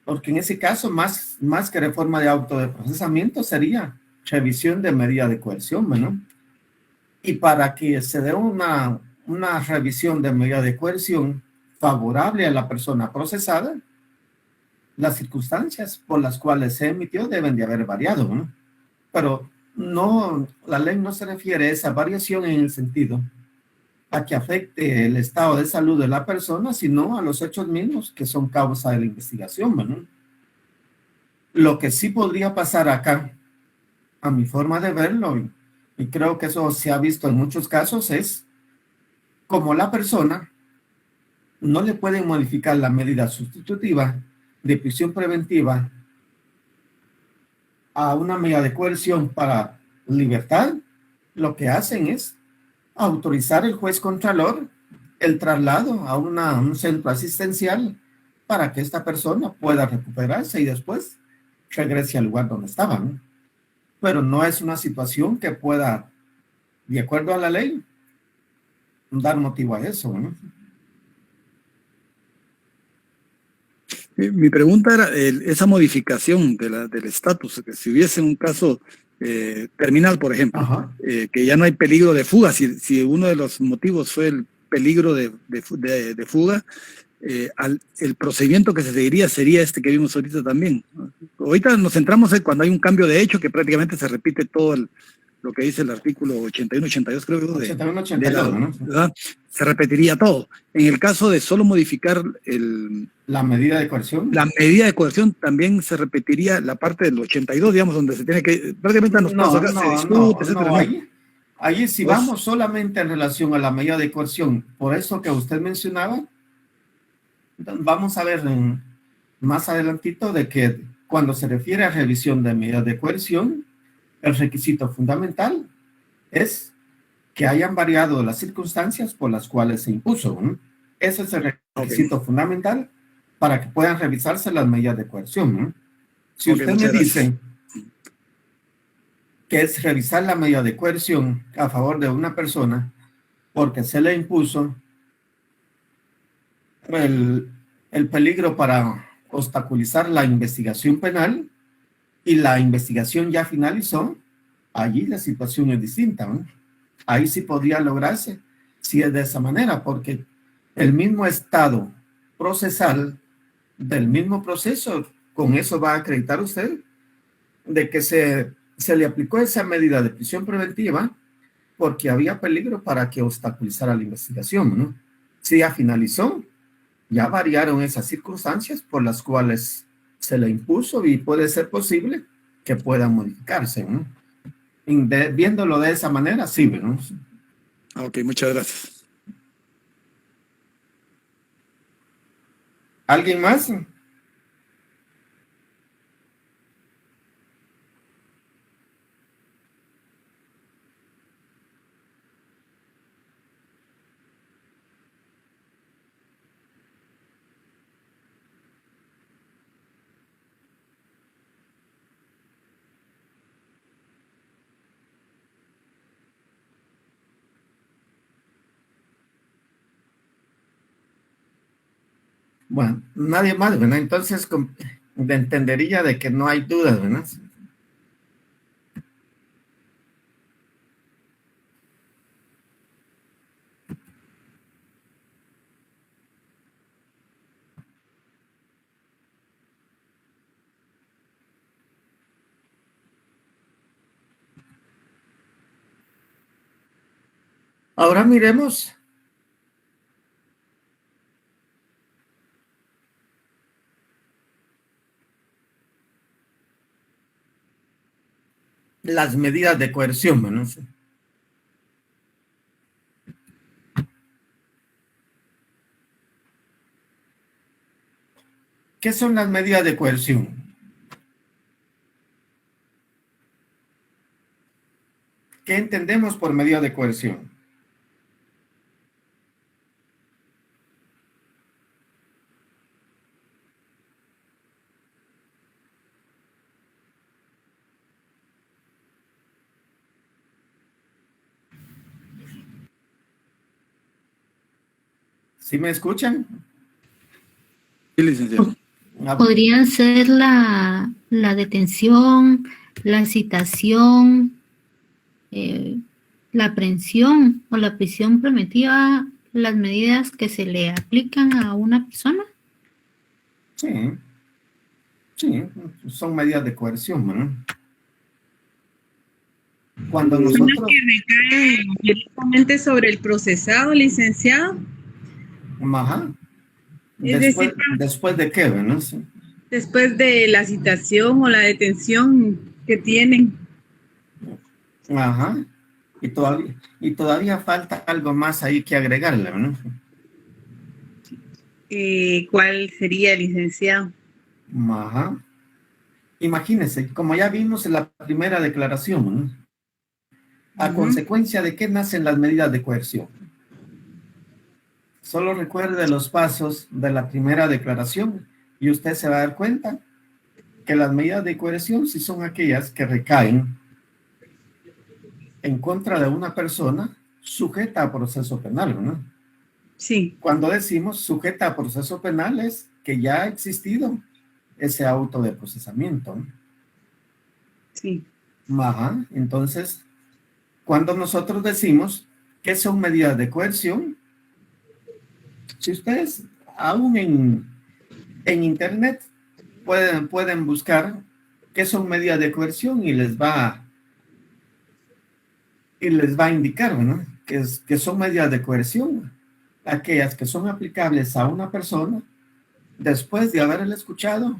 porque en ese caso más que reforma de auto de procesamiento sería revisión de medida de coerción, ¿no? Y para que se dé una revisión de medida de coerción favorable a la persona procesada, las circunstancias por las cuales se emitió deben de haber variado, ¿no? Pero no, la ley no se refiere a esa variación en el sentido a que afecte el estado de salud de la persona, sino a los hechos mismos que son causa de la investigación, ¿no? Lo que sí podría pasar acá, a mi forma de verlo, y creo que eso se ha visto en muchos casos, es como la persona no le pueden modificar la medida sustitutiva de prisión preventiva a una medida de coerción para libertad, lo que hacen es autorizar el juez contralor el traslado a un centro asistencial para que esta persona pueda recuperarse y después regrese al lugar donde estaba, ¿no? Pero no es una situación que pueda, de acuerdo a la ley, dar motivo a eso, ¿no? Mi pregunta era esa modificación del estatus, que si hubiese un caso terminal, por ejemplo, que ya no hay peligro de fuga, si uno de los motivos fue el peligro de fuga, el procedimiento que se seguiría sería este que vimos ahorita también. Ahorita nos centramos en cuando hay un cambio de hecho que prácticamente se repite todo lo que dice el artículo 81, 82, creo que 81, 82, ¿no? ¿verdad? Se repetiría todo. En el caso de solo modificar la medida de coerción. La medida de coerción también se repetiría la parte del 82, digamos, donde se tiene que, prácticamente nos pasa acá, se discute, etcétera. Allí si vamos solamente en relación a la medida de coerción, por eso que usted mencionaba, vamos a ver más adelantito de que cuando se refiere a revisión de medidas de coerción, el requisito fundamental es que hayan variado las circunstancias por las cuales se impuso, ¿no? Ese es el requisito fundamental para que puedan revisarse las medidas de coerción, ¿no? Si usted me dice que es revisar la medida de coerción a favor de una persona porque se le impuso el peligro para obstaculizar la investigación penal y la investigación ya finalizó, allí la situación es distinta, ¿no? Ahí sí podría lograrse si es de esa manera, porque el mismo estado procesal del mismo proceso, con eso va a acreditar usted de que se le aplicó esa medida de prisión preventiva porque había peligro para que obstaculizara la investigación, ¿no? Si ya finalizó, ya variaron esas circunstancias por las cuales se le impuso y puede ser posible que pueda modificarse, ¿no? Viéndolo de esa manera, sí, ¿no? Ok, muchas gracias. ¿Alguien más? Bueno, nadie más, ¿verdad? Entonces entendería de que no hay dudas, ¿verdad? Ahora miremos las medidas de coerción, ¿no? ¿Qué son las medidas de coerción? ¿Qué entendemos por medida de coerción? ¿Sí me escuchan? Sí, licenciado. Podrían ser la detención, la citación, la aprehensión o la prisión preventiva, las medidas que se le aplican a una persona. Sí, son medidas de coerción, ¿no? Cuando Una nosotros, que recae directamente sobre el procesado, licenciado. ajá, Es decir, después de qué, ¿no? Sí. después de la citación o la detención que tienen. Ajá. Y todavía falta algo más ahí que agregarle, ¿no? ¿Cuál sería, licenciado? Ajá. Imagínense, como ya vimos en la primera declaración, ¿no? ¿A consecuencia de qué nacen las medidas de coerción? Solo recuerde los pasos de la primera declaración y usted se va a dar cuenta que las medidas de coerción sí son aquellas que recaen en contra de una persona sujeta a proceso penal, ¿no? Sí. Cuando decimos sujeta a proceso penal es que ya ha existido ese auto de procesamiento, ¿no? Sí. Ajá. Entonces, cuando nosotros decimos que son medidas de coerción, si ustedes aún en internet pueden buscar qué son medidas de coerción y les va a indicar, ¿no? Que son medidas de coerción, aquellas que son aplicables a una persona después de haberla escuchado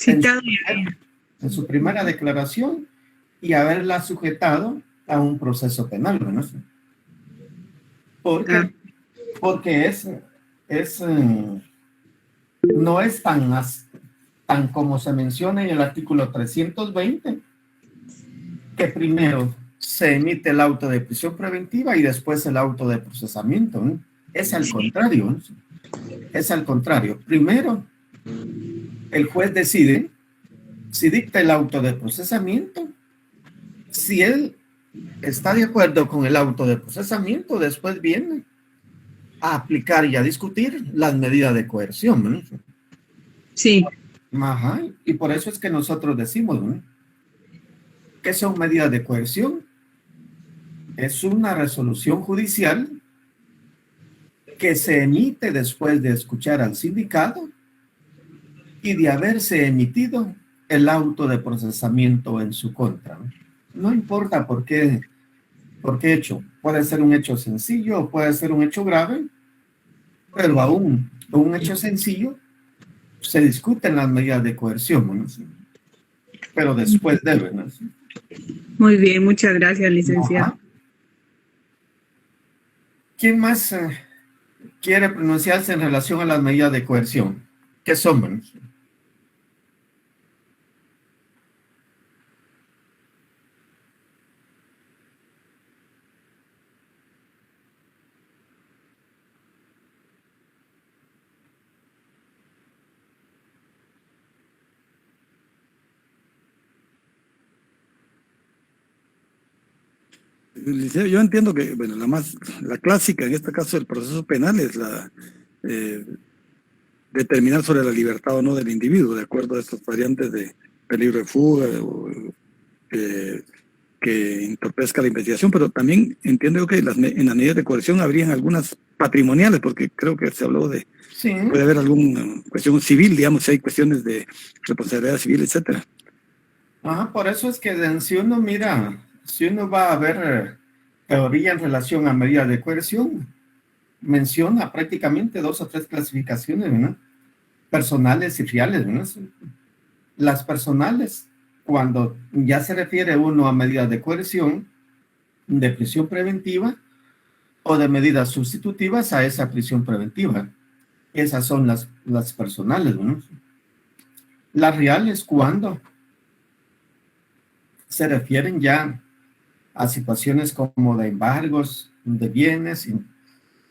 en su primera declaración y haberla sujetado a un proceso penal, ¿no? Porque no es tan como se menciona en el artículo 320, que primero se emite el auto de prisión preventiva y después el auto de procesamiento, ¿no? Es al contrario, ¿no? Es al contrario. Primero, el juez decide si dicta el auto de procesamiento. Si él está de acuerdo con el auto de procesamiento, después viene a aplicar y a discutir las medidas de coerción, ¿no? Sí. Ajá. Y por eso es que nosotros decimos, ¿no? ¿Qué son medidas de coerción? Es una resolución judicial que se emite después de escuchar al sindicado y de haberse emitido el auto de procesamiento en su contra, ¿no? No importa por qué hecho. Puede ser un hecho sencillo o puede ser un hecho grave, pero aún un hecho sencillo se discuten las medidas de coerción, ¿no? Pero después deben, ¿no? Muy bien, muchas gracias, licenciado. Ajá. ¿Quién más quiere pronunciarse en relación a las medidas de coerción? ¿Qué son? Yo entiendo que, bueno, la clásica en este caso del proceso penal es la determinar sobre la libertad o no del individuo, de acuerdo a estas variantes de peligro de fuga o que entorpezca la investigación, pero también entiendo que en las medidas de coerción habrían algunas patrimoniales, porque creo que se habló de, sí, puede haber alguna cuestión civil, digamos, si hay cuestiones de responsabilidad civil, etcétera. Ajá, por eso es que si uno va a ver teoría en relación a medidas de coerción, menciona prácticamente 2 o 3 clasificaciones, ¿no? Personales y reales, ¿no? Las personales, cuando ya se refiere uno a medidas de coerción, de prisión preventiva o de medidas sustitutivas a esa prisión preventiva. Esas son las personales, ¿no? Las reales, cuando se refieren ya a situaciones como de embargos de bienes,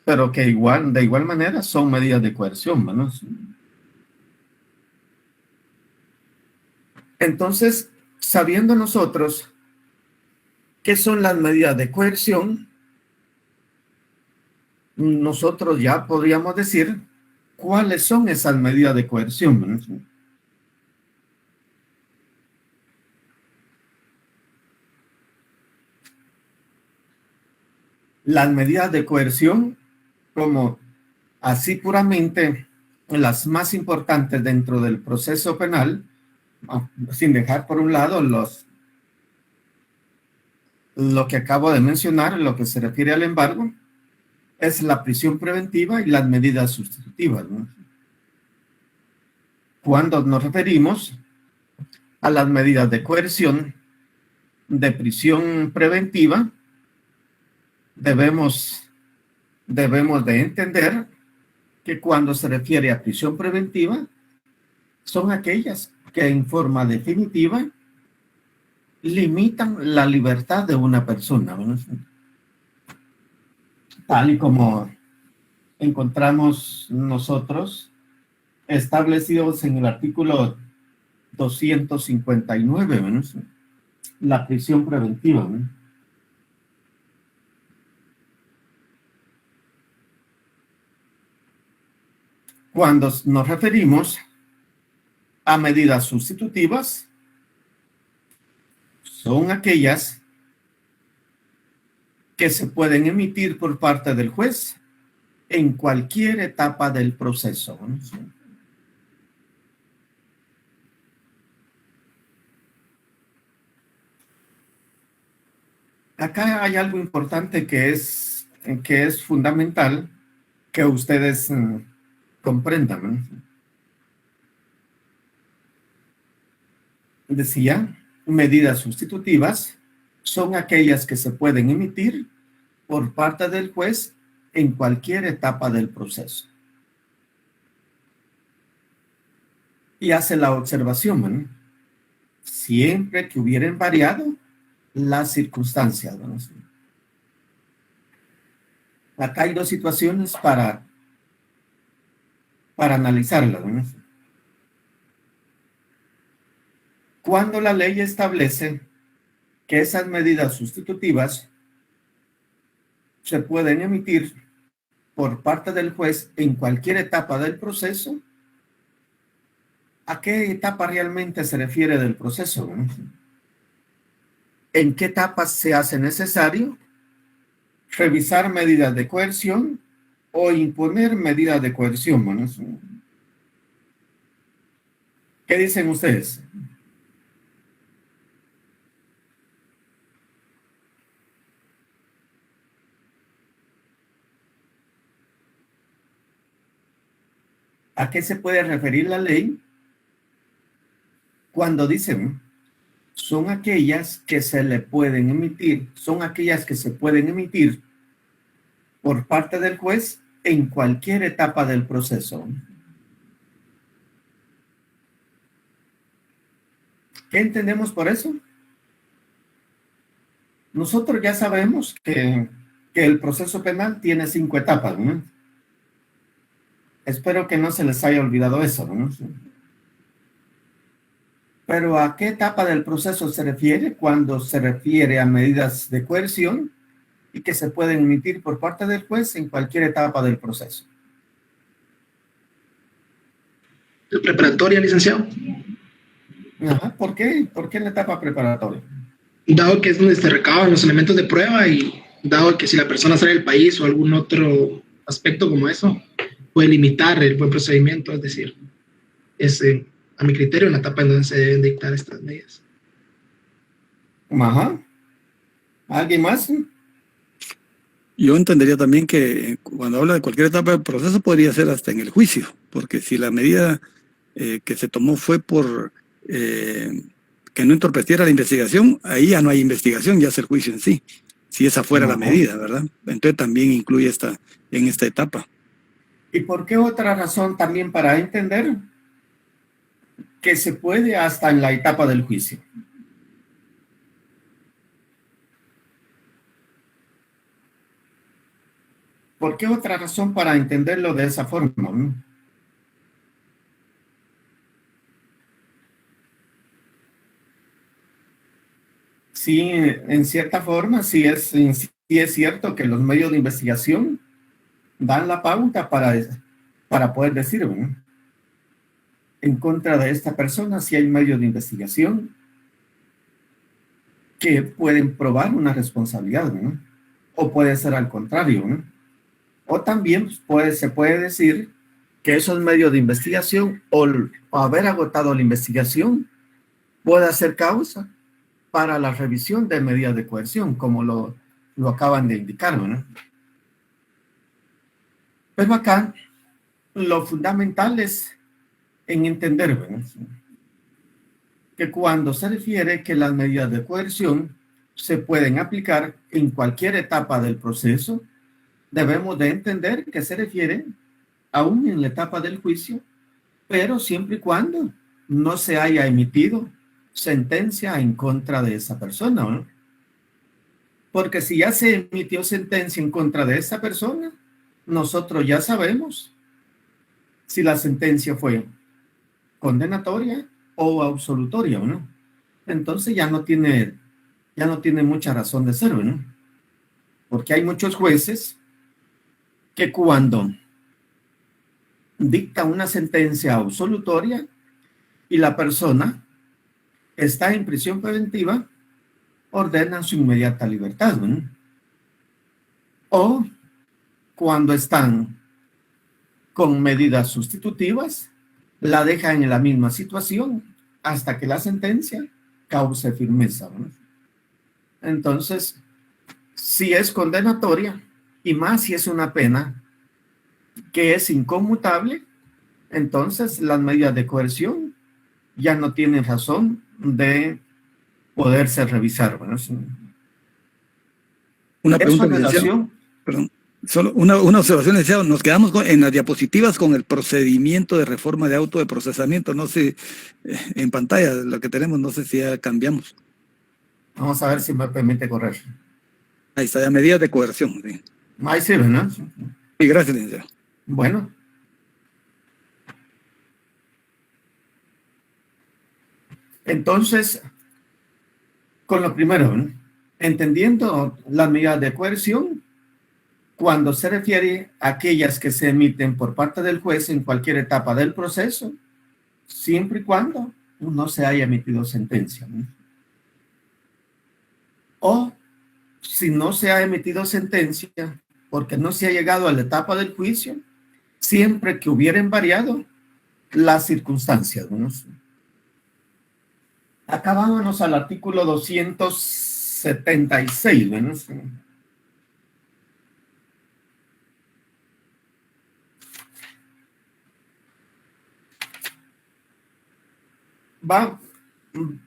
pero que de igual manera son medidas de coerción, ¿no? Entonces, sabiendo nosotros qué son las medidas de coerción, nosotros ya podríamos decir cuáles son esas medidas de coerción, ¿no? Las medidas de coerción, como así puramente las más importantes dentro del proceso penal, sin dejar por un lado lo que acabo de mencionar, lo que se refiere al embargo, es la prisión preventiva y las medidas sustitutivas, ¿no? Cuando nos referimos a las medidas de coerción, de prisión preventiva, debemos de entender que cuando se refiere a prisión preventiva, son aquellas que en forma definitiva limitan la libertad de una persona, ¿no? Tal y como encontramos nosotros establecidos en el artículo 259, ¿no? La prisión preventiva, ¿no? Cuando nos referimos a medidas sustitutivas, son aquellas que se pueden emitir por parte del juez en cualquier etapa del proceso, ¿no? Acá hay algo importante que es fundamental que ustedes comprendan, ¿no? Decía, medidas sustitutivas son aquellas que se pueden emitir por parte del juez en cualquier etapa del proceso. Y hace la observación, ¿no? Siempre que hubieran variado las circunstancias, ¿no? Acá hay dos situaciones para analizarlas, ¿no? Cuando la ley establece que esas medidas sustitutivas se pueden emitir por parte del juez en cualquier etapa del proceso, ¿a qué etapa realmente se refiere del proceso, ¿no? ¿En qué etapas se hace necesario revisar medidas de coerción o imponer medidas de coerción, ¿no? ¿Qué dicen ustedes? ¿A qué se puede referir la ley cuando dicen son aquellas que se le pueden emitir, son aquellas que se pueden emitir por parte del juez en cualquier etapa del proceso? ¿Qué entendemos por eso? Nosotros ya sabemos que el proceso penal tiene 5 etapas, ¿no? Espero que no se les haya olvidado eso, ¿no? Pero ¿a qué etapa del proceso se refiere cuando se refiere a medidas de coerción y que se pueden emitir por parte del juez en cualquier etapa del proceso? ¿La preparatoria, licenciado? Ajá, ¿por qué? ¿Por qué en la etapa preparatoria? Dado que es donde se recaban los elementos de prueba y dado que si la persona sale del país o algún otro aspecto como eso, puede limitar el buen procedimiento, es decir, es a mi criterio en la etapa en donde se deben dictar estas medidas. Ajá. ¿Alguien más? Yo entendería también que cuando habla de cualquier etapa del proceso podría ser hasta en el juicio, porque si la medida que se tomó fue por que no entorpeciera la investigación, ahí ya no hay investigación, ya es el juicio en sí, si esa fuera la medida, ¿verdad? Entonces también incluye en esta etapa. ¿Y por qué otra razón también para entender que se puede hasta en la etapa del juicio? ¿Por qué otra razón para entenderlo de esa forma, ¿no? Sí, en cierta forma, sí es cierto que los medios de investigación dan la pauta para poder decir, ¿no? En contra de esta persona, si hay medios de investigación que pueden probar una responsabilidad, ¿no? O puede ser al contrario, ¿no? O también se puede decir que esos medios de investigación o haber agotado la investigación puede ser causa para la revisión de medidas de coerción, como lo acaban de indicar, ¿no? Pero acá lo fundamental es en entender, ¿no?, que cuando se refiere que las medidas de coerción se pueden aplicar en cualquier etapa del proceso, debemos de entender que se refiere aún en la etapa del juicio, pero siempre y cuando no se haya emitido sentencia en contra de esa persona, ¿no? Porque si ya se emitió sentencia en contra de esa persona, nosotros ya sabemos si la sentencia fue condenatoria o absolutoria, ¿no? Entonces ya no tiene mucha razón de ser, ¿no? Porque hay muchos jueces que cuando dicta una sentencia absolutoria y la persona está en prisión preventiva, ordenan su inmediata libertad, ¿no? O cuando están con medidas sustitutivas, la dejan en la misma situación hasta que la sentencia cause firmeza, ¿no? Entonces, si es condenatoria, y más si es una pena que es inconmutable, entonces las medidas de coerción ya no tienen razón de poderse revisar, ¿no? Una pregunta, licenciado. Perdón. Solo una observación, licenciado. Nos quedamos en las diapositivas con el procedimiento de reforma de auto de procesamiento. No sé, en pantalla lo que tenemos, no sé si ya cambiamos. Vamos a ver si me permite correr. Ahí está, ya medidas de coerción. Sí. Ahí sirve, ¿no? Sí, gracias, licenciado. Bueno. Entonces, con lo primero, ¿no?, entendiendo las medidas de coerción, cuando se refiere a aquellas que se emiten por parte del juez en cualquier etapa del proceso, siempre y cuando no se haya emitido sentencia, ¿no? O si no se ha emitido sentencia porque no se ha llegado a la etapa del juicio, siempre que hubieran variado las circunstancias, ¿no? Acá vámonos al artículo 276, ¿no?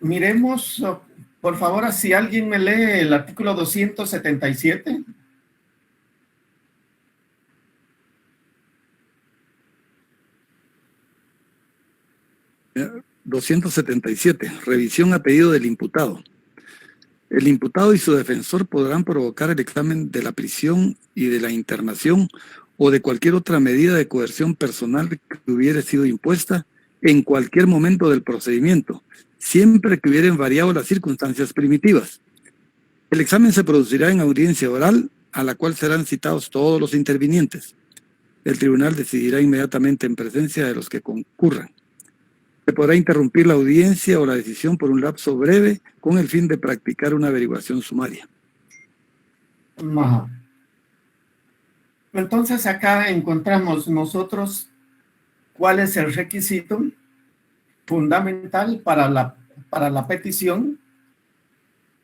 Miremos, por favor, si alguien me lee el artículo 277. Yeah. 277. Revisión a pedido del imputado. El imputado y su defensor podrán provocar el examen de la prisión y de la internación o de cualquier otra medida de coerción personal que hubiera sido impuesta en cualquier momento del procedimiento, siempre que hubieran variado las circunstancias primitivas. El examen se producirá en audiencia oral, a la cual serán citados todos los intervinientes. El tribunal decidirá inmediatamente en presencia de los que concurran. Se podrá interrumpir la audiencia o la decisión por un lapso breve con el fin de practicar una averiguación sumaria. Ajá. Entonces acá encontramos nosotros cuál es el requisito fundamental para la petición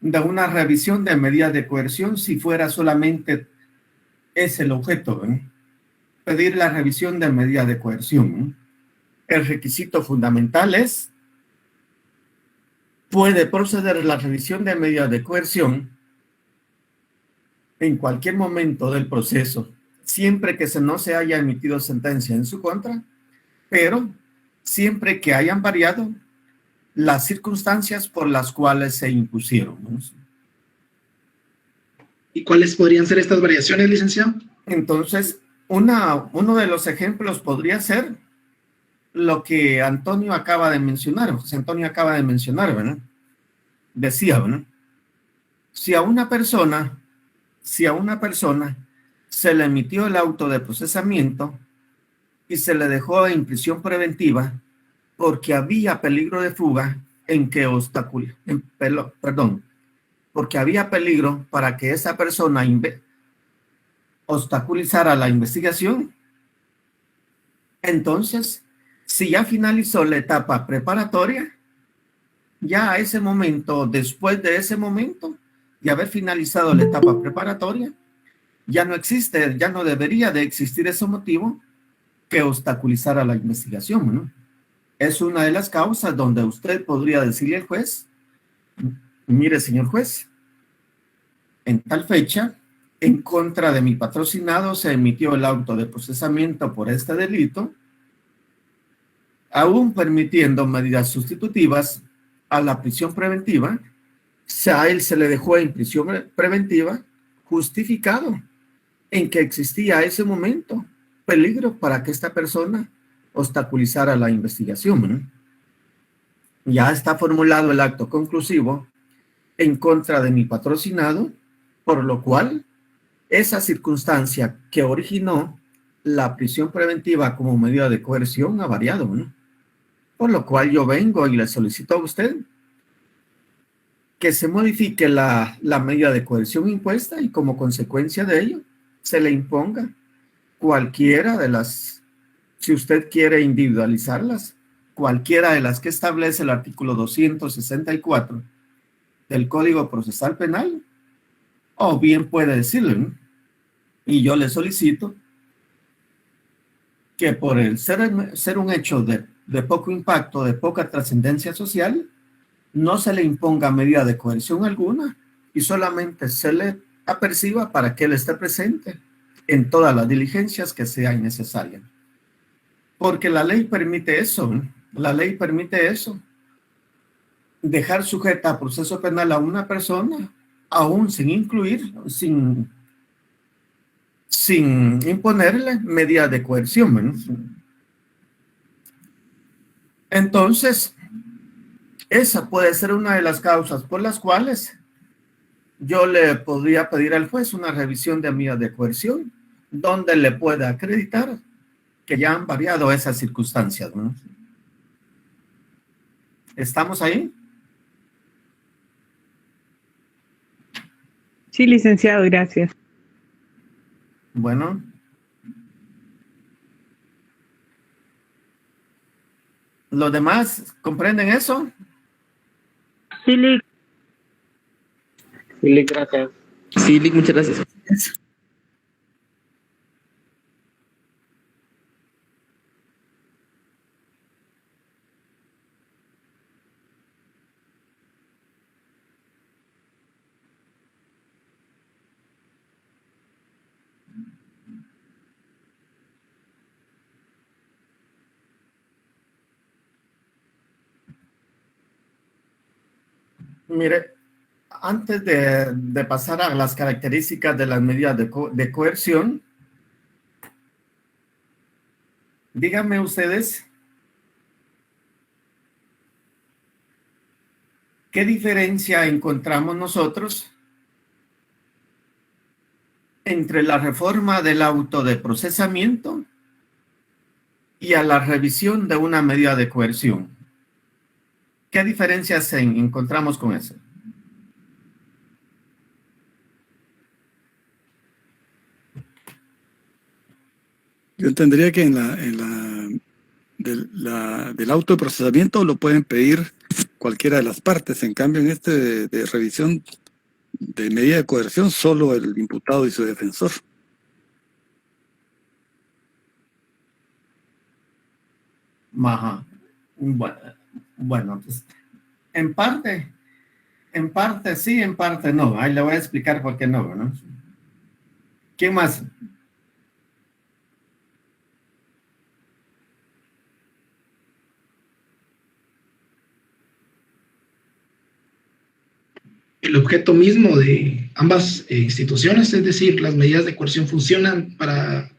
de una revisión de medidas de coerción si fuera solamente es el objeto, ¿eh? Pedir la revisión de medidas de coerción, ¿eh? El requisito fundamental es: puede proceder la revisión de medidas de coerción en cualquier momento del proceso, siempre que no se haya emitido sentencia en su contra, pero siempre que hayan variado las circunstancias por las cuales se impusieron, ¿no? ¿Y cuáles podrían ser estas variaciones, licenciado? Entonces, uno de los ejemplos podría ser lo que Antonio acaba de mencionar, José Antonio acaba de mencionar, ¿verdad? Decía, ¿verdad? Si a una persona se le emitió el auto de procesamiento y se le dejó en prisión preventiva porque había peligro de fuga porque había peligro para que esa persona obstaculizara la investigación, entonces, si ya finalizó la etapa preparatoria, ya a ese momento, después de ese momento, y haber finalizado la etapa preparatoria, ya no existe, ya no debería de existir ese motivo que obstaculizara la investigación, ¿no? Es una de las causas donde usted podría decirle al juez, mire, señor juez, en tal fecha, en contra de mi patrocinado se emitió el auto de procesamiento por este delito, aún permitiendo medidas sustitutivas a la prisión preventiva. A él se le dejó en prisión preventiva justificado en que existía a ese momento peligro para que esta persona obstaculizara la investigación, ¿no? Ya está formulado el acto conclusivo en contra de mi patrocinado, por lo cual esa circunstancia que originó la prisión preventiva como medida de coerción ha variado, ¿no? Por lo cual yo vengo y le solicito a usted que se modifique la medida de coerción impuesta y como consecuencia de ello se le imponga cualquiera de las, si usted quiere individualizarlas, cualquiera de las que establece el artículo 264 del Código Procesal Penal, o bien puede decirle, ¿no? Y yo le solicito que por el ser un hecho de poco impacto, de poca trascendencia social, no se le imponga medida de coerción alguna y solamente se le aperciba para que él esté presente en todas las diligencias que sean necesarias. Porque la ley permite eso, ¿no? La ley permite eso. Dejar sujeta a proceso penal a una persona, aún sin incluir, sin imponerle medidas de coerción, ¿no? Entonces, esa puede ser una de las causas por las cuales yo le podría pedir al juez una revisión de medidas de coerción, donde le pueda acreditar que ya han variado esas circunstancias, ¿no? ¿Estamos ahí? Sí, licenciado, gracias. Bueno. ¿Los demás comprenden eso? Sí, Lick. Sí, gracias. Sí, Lick, muchas gracias. Mire, antes de pasar a las características de las medidas de coerción, díganme ustedes, ¿qué diferencia encontramos nosotros entre la reforma del auto de procesamiento y a la revisión de una medida de coerción? ¿Qué diferencias encontramos con eso? Yo entendería que del auto de procesamiento lo pueden pedir cualquiera de las partes. En cambio, en este de revisión de medida de coerción, solo el imputado y su defensor. Ajá. Bueno, pues, en parte sí, en parte no. Ahí le voy a explicar por qué no, ¿no? ¿Quién más? El objeto mismo de ambas instituciones, es decir, las medidas de coerción funcionan para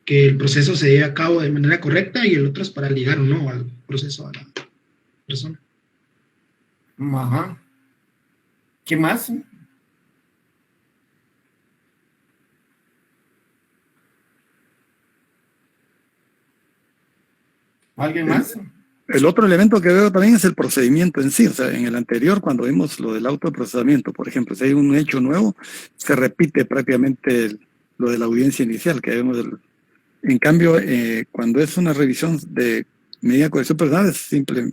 que el proceso se lleve a cabo de manera correcta y el otro es para ligar o no al proceso a la persona. Ajá. ¿Qué más? ¿Alguien más? El otro elemento que veo también es el procedimiento en sí. O sea, en el anterior, cuando vimos lo del auto de procesamiento, por ejemplo, si hay un hecho nuevo, se repite prácticamente lo de la audiencia inicial que vemos. En cambio, cuando es una revisión de medida de coerción personal, es simple,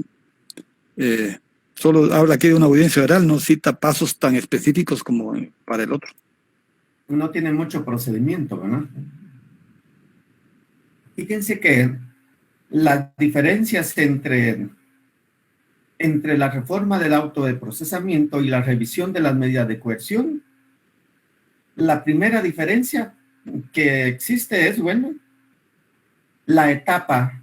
Solo habla aquí de una audiencia oral, no cita pasos tan específicos como para el otro. No tiene mucho procedimiento, ¿verdad? Fíjense que las diferencias entre la reforma del auto de procesamiento y la revisión de las medidas de coerción, la primera diferencia que existe es, bueno, la etapa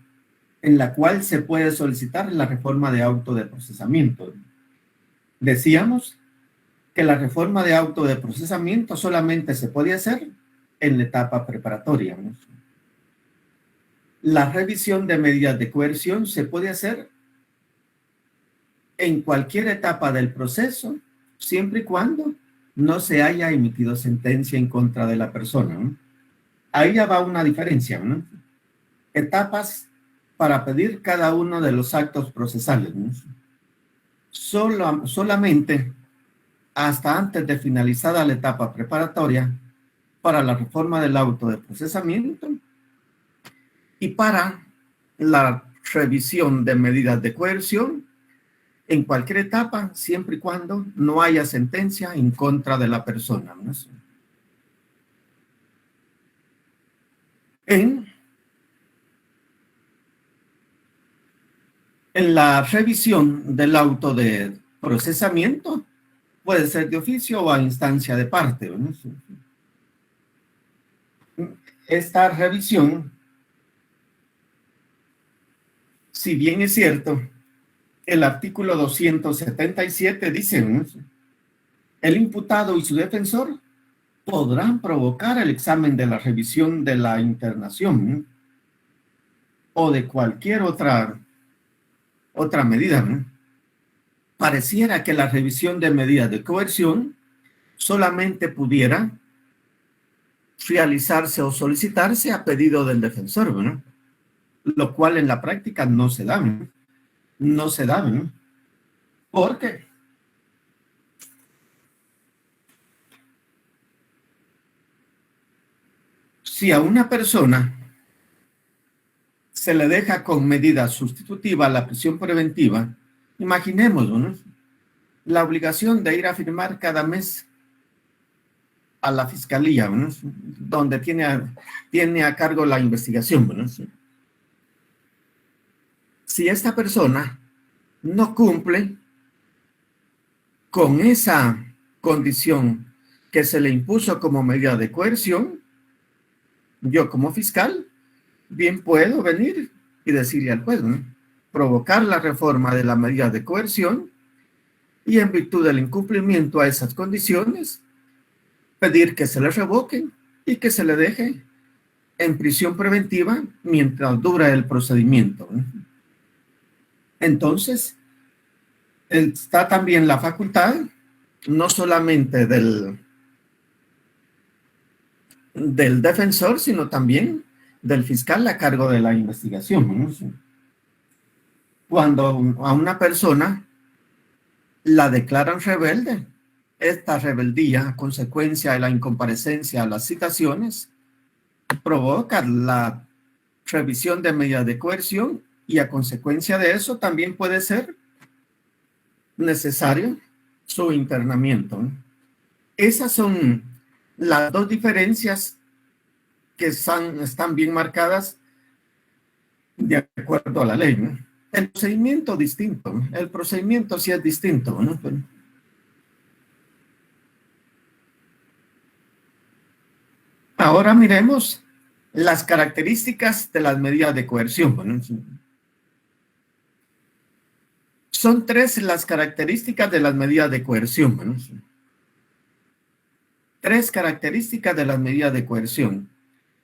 en la cual se puede solicitar la reforma de auto de procesamiento. Decíamos que la reforma de auto de procesamiento solamente se puede hacer en la etapa preparatoria, ¿no? La revisión de medidas de coerción se puede hacer en cualquier etapa del proceso, siempre y cuando no se haya emitido sentencia en contra de la persona, ¿no? Ahí ya va una diferencia, ¿no? Etapas para pedir cada uno de los actos procesales, ¿no? Solamente hasta antes de finalizada la etapa preparatoria para la reforma del auto de procesamiento y para la revisión de medidas de coerción en cualquier etapa, siempre y cuando no haya sentencia en contra de la persona, ¿no? En la revisión del auto de procesamiento puede ser de oficio o a instancia de parte, ¿no? Esta revisión, si bien es cierto, el artículo 277 dice, ¿no?, el imputado y su defensor podrán provocar el examen de la revisión de la internación, ¿no?, o de cualquier otra medida, ¿no? Pareciera que la revisión de medidas de coerción solamente pudiera realizarse o solicitarse a pedido del defensor, ¿no?, lo cual en la práctica no se da, ¿no? No se da, ¿no? Porque si a una persona se le deja con medida sustitutiva la prisión preventiva, imaginemos, ¿no?, la obligación de ir a firmar cada mes a la fiscalía, ¿no?, donde tiene a cargo la investigación, ¿no? Si esta persona no cumple con esa condición que se le impuso como medida de coerción, yo como fiscal bien puedo venir y decirle al juez, ¿no?, provocar la reforma de la medida de coerción y en virtud del incumplimiento a esas condiciones, pedir que se le revoquen y que se le deje en prisión preventiva mientras dura el procedimiento, ¿no? Entonces, está también la facultad, no solamente del defensor, sino también del fiscal a cargo de la investigación, ¿no? Cuando a una persona la declaran rebelde, esta rebeldía, a consecuencia de la incomparecencia a las citaciones, provoca la revisión de medidas de coerción y a consecuencia de eso también puede ser necesario su internamiento, ¿no? Esas son las dos diferencias que están bien marcadas de acuerdo a la ley, ¿no? El procedimiento distinto, ¿no? El procedimiento sí es distinto, ¿no? Ahora miremos las características de las medidas de coerción, ¿no? Son tres las características de las medidas de coerción, ¿no? Tres características de las medidas de coerción.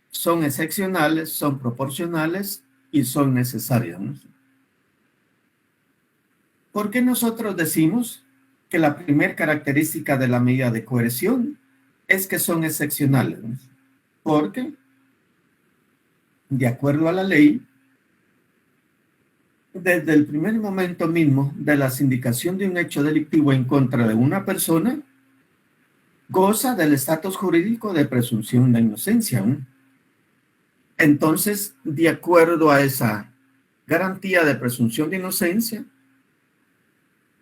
Son excepcionales, son proporcionales y son necesarias, ¿no? ¿Por qué nosotros decimos que la primera característica de la medida de coerción es que son excepcionales, ¿no? Porque, de acuerdo a la ley, desde el primer momento mismo de la sindicación de un hecho delictivo en contra de una persona, goza del estatus jurídico de presunción de inocencia, ¿no? Entonces, de acuerdo a esa garantía de presunción de inocencia,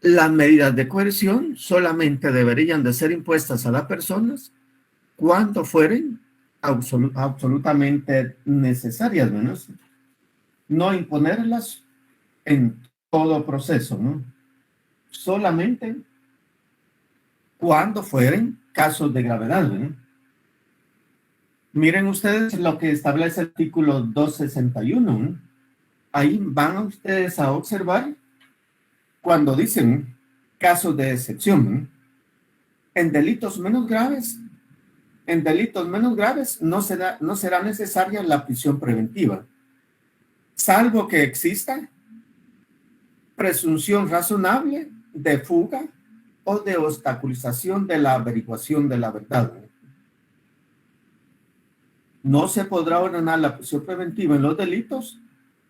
las medidas de coerción solamente deberían de ser impuestas a las personas cuando fueren absolutamente necesarias, ¿no? No imponerlas en todo proceso, ¿no? Solamente cuando fueren casos de gravedad, ¿no? Miren ustedes lo que establece el artículo 261, ¿no? Ahí van ustedes a observar cuando dicen casos de excepción, ¿no? En delitos menos graves no será necesaria la prisión preventiva, salvo que exista presunción razonable de fuga o de obstaculización de la averiguación de la verdad. No se podrá ordenar la prisión preventiva en los delitos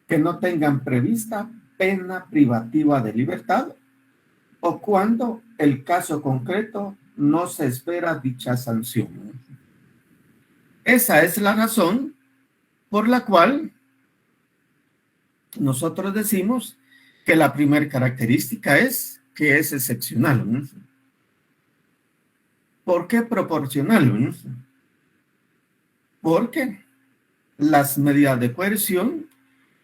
que no tengan prevista pena privativa de libertad o cuando el caso concreto no se espera dicha sanción. Esa es la razón por la cual nosotros decimos que la primera característica es que es excepcional, ¿no? ¿Por qué proporcional, ¿no? Porque las medidas de coerción,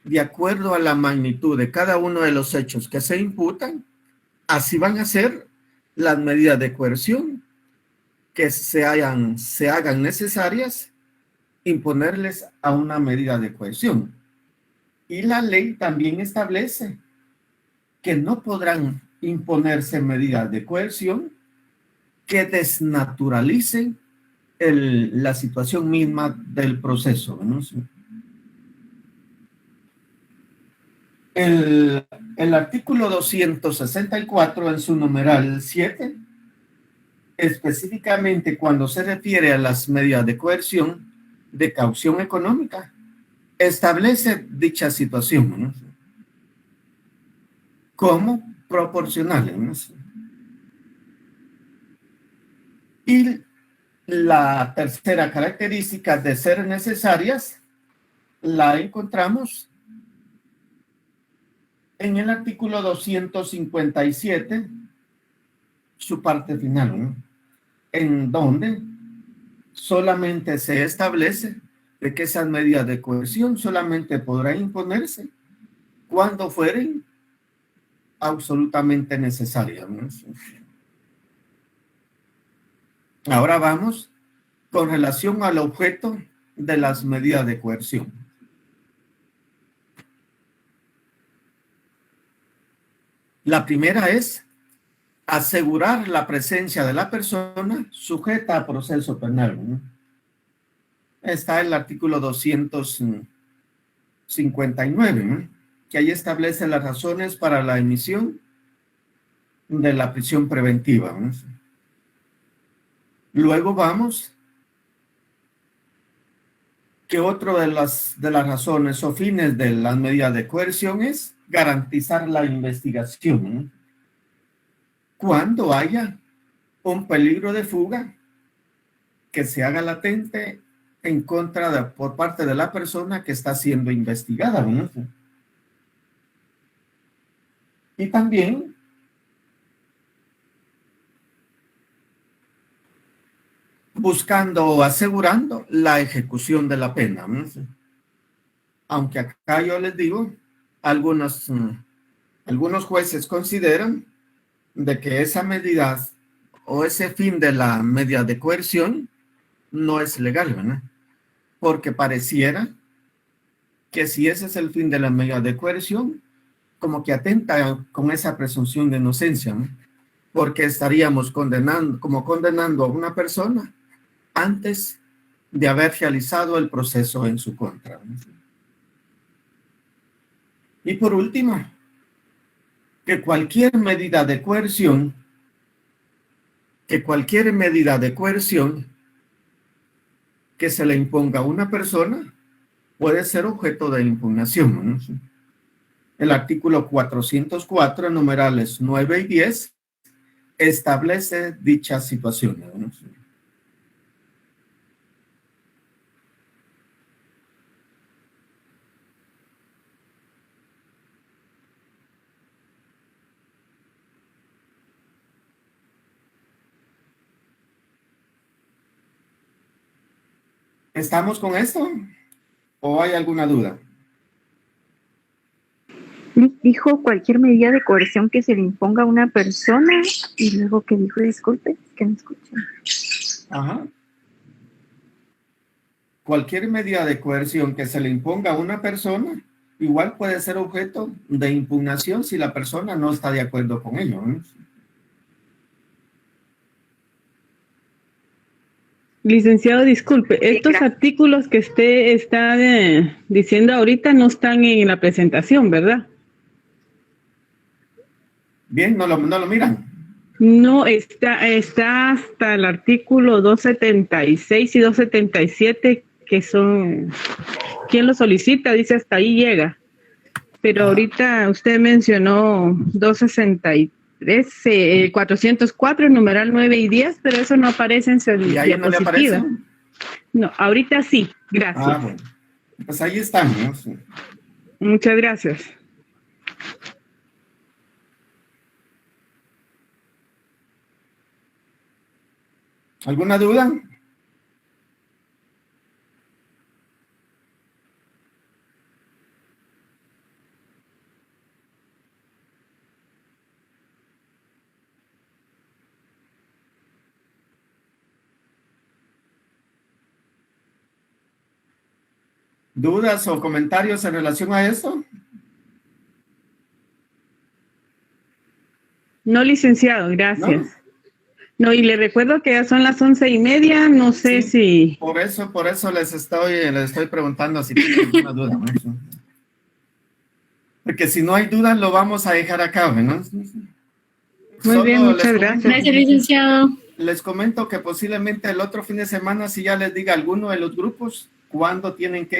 de acuerdo a la magnitud de cada uno de los hechos que se imputan, así van a ser las medidas de coerción que se hagan necesarias imponerles a una medida de coerción. Y la ley también establece que no podrán imponerse medidas de coerción que desnaturalicen la situación misma del proceso, ¿no? El artículo 264 en su numeral 7, específicamente cuando se refiere a las medidas de coerción de caución económica, establece dicha situación, ¿no? Como proporcionales, ¿no? Y la tercera característica de ser necesarias la encontramos en el artículo 257, su parte final, ¿no? En donde solamente se establece de que esas medidas de coerción solamente podrán imponerse cuando fueren absolutamente necesarias, ¿no? Ahora vamos con relación al objeto de las medidas de coerción. La primera es asegurar la presencia de la persona sujeta a proceso penal, ¿no? Está el artículo 259, ¿no? Que ahí establece las razones para la emisión de la prisión preventiva, ¿no? Luego vamos que otro de las razones o fines de las medidas de coerción es garantizar la investigación, ¿no? Cuando haya un peligro de fuga que se haga latente en contra por parte de la persona que está siendo investigada, ¿no? Y también buscando o asegurando la ejecución de la pena, ¿no? Aunque acá yo les digo, algunos jueces consideran de que esa medida o ese fin de la medida de coerción no es legal, ¿verdad? Porque pareciera que si ese es el fin de la medida de coerción, como que atenta con esa presunción de inocencia, ¿no? Porque estaríamos condenando a una persona antes de haber realizado el proceso en su contra, ¿no? Y por último, que cualquier medida de coerción que se le imponga a una persona puede ser objeto de impugnación, ¿no? El artículo 404, numerales 9 y 10, establece dicha situación, ¿no? ¿Estamos con esto? ¿O hay alguna duda? Dijo cualquier medida de coerción que se le imponga a una persona y luego que dijo, disculpe, que no escuché. Ajá. Cualquier medida de coerción que se le imponga a una persona, igual puede ser objeto de impugnación si la persona no está de acuerdo con ello, ¿no? Licenciado, disculpe, estos artículos que usted está diciendo ahorita no están en la presentación, ¿verdad? Bien, no lo miran. No, está hasta el artículo 276 y 277, que son, ¿quién lo solicita? Dice hasta ahí llega. Pero ahorita usted mencionó 263, 404, numeral 9 y 10, pero eso no aparece en su ¿Y ahí no le diapositiva. aparece? No, ahorita sí, gracias. Ah, bueno. Pues ahí están, ¿no? Sí. Muchas gracias. ¿Alguna duda? ¿Dudas o comentarios en relación a eso? No, licenciado, gracias. No, y le recuerdo que ya son las 11:30, no sé si... Por eso les estoy preguntando si tienen alguna duda, ¿no? Porque si no hay dudas, lo vamos a dejar acá, ¿no? Muy bien, muchas gracias. Gracias, licenciado. Les comento que posiblemente el otro fin de semana, si ya les diga alguno de los grupos, cuándo tienen que